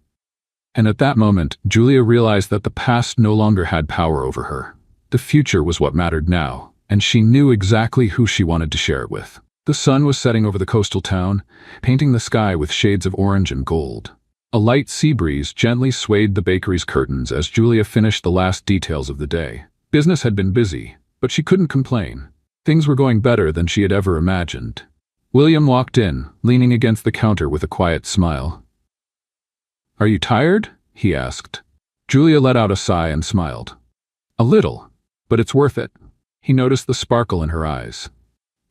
And at that moment, Julia realized that the past no longer had power over her. The future was what mattered now, and she knew exactly who she wanted to share it with. The sun was setting over the coastal town, painting the sky with shades of orange and gold. A light sea breeze gently swayed the bakery's curtains as Julia finished the last details of the day. Business had been busy, but she couldn't complain. Things were going better than she had ever imagined. William walked in, leaning against the counter with a quiet smile. Are you tired? He asked. Julia let out a sigh and smiled. A little, but it's worth it. He noticed the sparkle in her eyes.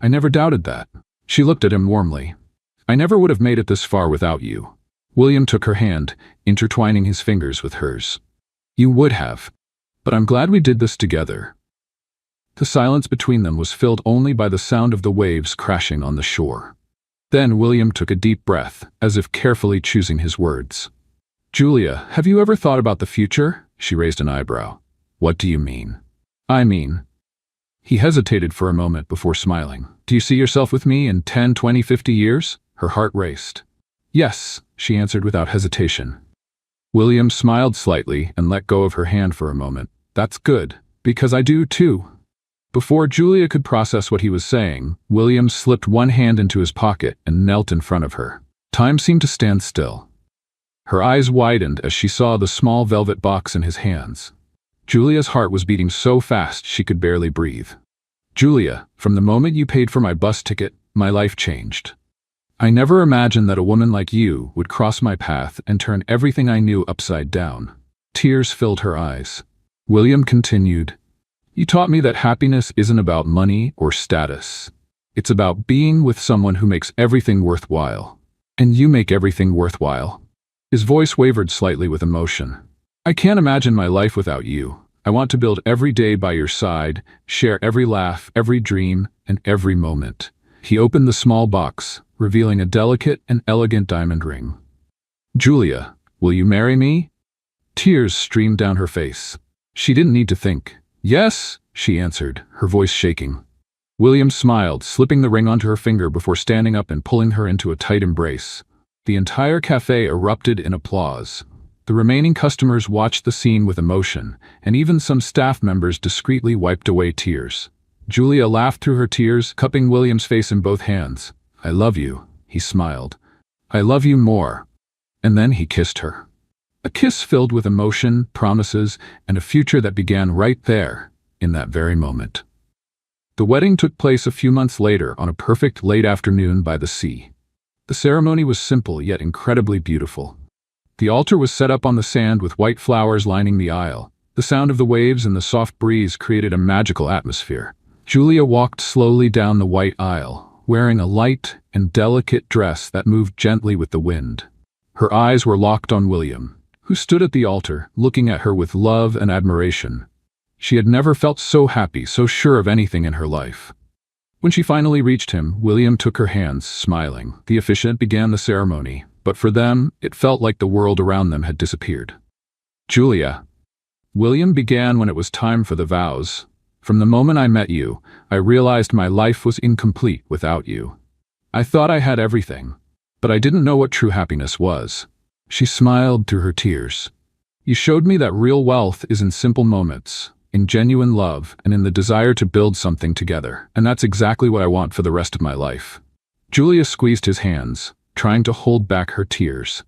I never doubted that. She looked at him warmly. I never would have made it this far without you. William took her hand, intertwining his fingers with hers. You would have, but I'm glad we did this together. The silence between them was filled only by the sound of the waves crashing on the shore. Then William took a deep breath, as if carefully choosing his words. Julia, have you ever thought about the future? She raised an eyebrow. What do you mean? I mean. He hesitated for a moment before smiling. Do you see yourself with me in 10, 20, 50 years? Her heart raced. Yes, she answered without hesitation. William smiled slightly and let go of her hand for a moment. That's good, because I do too. Before Julia could process what he was saying, William slipped one hand into his pocket and knelt in front of her. Time seemed to stand still. Her eyes widened as she saw the small velvet box in his hands. Julia's heart was beating so fast she could barely breathe. Julia, from the moment you paid for my bus ticket, my life changed. I never imagined that a woman like you would cross my path and turn everything I knew upside down. Tears filled her eyes. William continued, You taught me that happiness isn't about money or status. It's about being with someone who makes everything worthwhile. And you make everything worthwhile. His voice wavered slightly with emotion. I can't imagine my life without you. I want to build every day by your side, share every laugh, every dream, and every moment. He opened the small box, revealing a delicate and elegant diamond ring. Julia, will you marry me? Tears streamed down her face. She didn't need to think. Yes, she answered, her voice shaking. William smiled, slipping the ring onto her finger before standing up and pulling her into a tight embrace. The entire cafe erupted in applause. The remaining customers watched the scene with emotion, and even some staff members discreetly wiped away tears. Julia laughed through her tears, cupping William's face in both hands. I love you, he smiled. I love you more. And then he kissed her. A kiss filled with emotion, promises, and a future that began right there, in that very moment. The wedding took place a few months later on a perfect late afternoon by the sea. The ceremony was simple yet incredibly beautiful. The altar was set up on the sand with white flowers lining the aisle. The sound of the waves and the soft breeze created a magical atmosphere. Julia walked slowly down the white aisle, wearing a light and delicate dress that moved gently with the wind. Her eyes were locked on William, who stood at the altar, looking at her with love and admiration. She had never felt so happy, so sure of anything in her life. When she finally reached him, William took her hands, smiling. The officiant began the ceremony, but for them, it felt like the world around them had disappeared. Julia. William began when it was time for the vows. From the moment I met you, I realized my life was incomplete without you. I thought I had everything, but I didn't know what true happiness was. She smiled through her tears. You showed me that real wealth is in simple moments, in genuine love, and in the desire to build something together. And that's exactly what I want for the rest of my life. Julia squeezed his hands, trying to hold back her tears.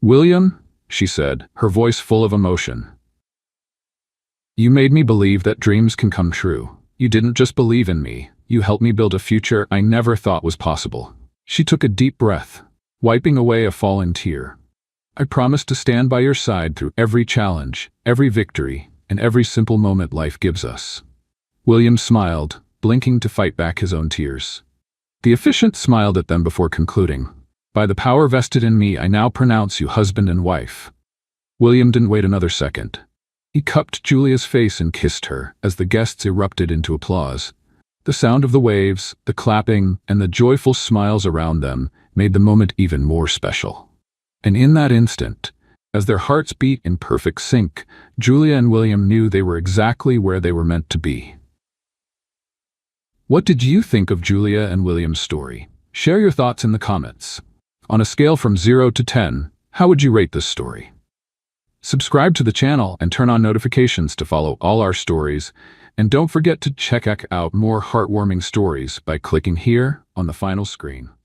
William, she said, her voice full of emotion. You made me believe that dreams can come true. You didn't just believe in me. You helped me build a future I never thought was possible. She took a deep breath, wiping away a fallen tear. I promise to stand by your side through every challenge, every victory, and every simple moment life gives us. William smiled, blinking to fight back his own tears. The officiant smiled at them before concluding. By the power vested in me, I now pronounce you husband and wife. William didn't wait another second. He cupped Julia's face and kissed her as the guests erupted into applause. The sound of the waves, the clapping, and the joyful smiles around them made the moment even more special. And in that instant, as their hearts beat in perfect sync, Julia and William knew they were exactly where they were meant to be. What did you think of Julia and William's story? Share your thoughts in the comments. On a scale from 0 to 10, how would you rate this story? Subscribe to the channel and turn on notifications to follow all our stories. And don't forget to check out more heartwarming stories by clicking here on the final screen.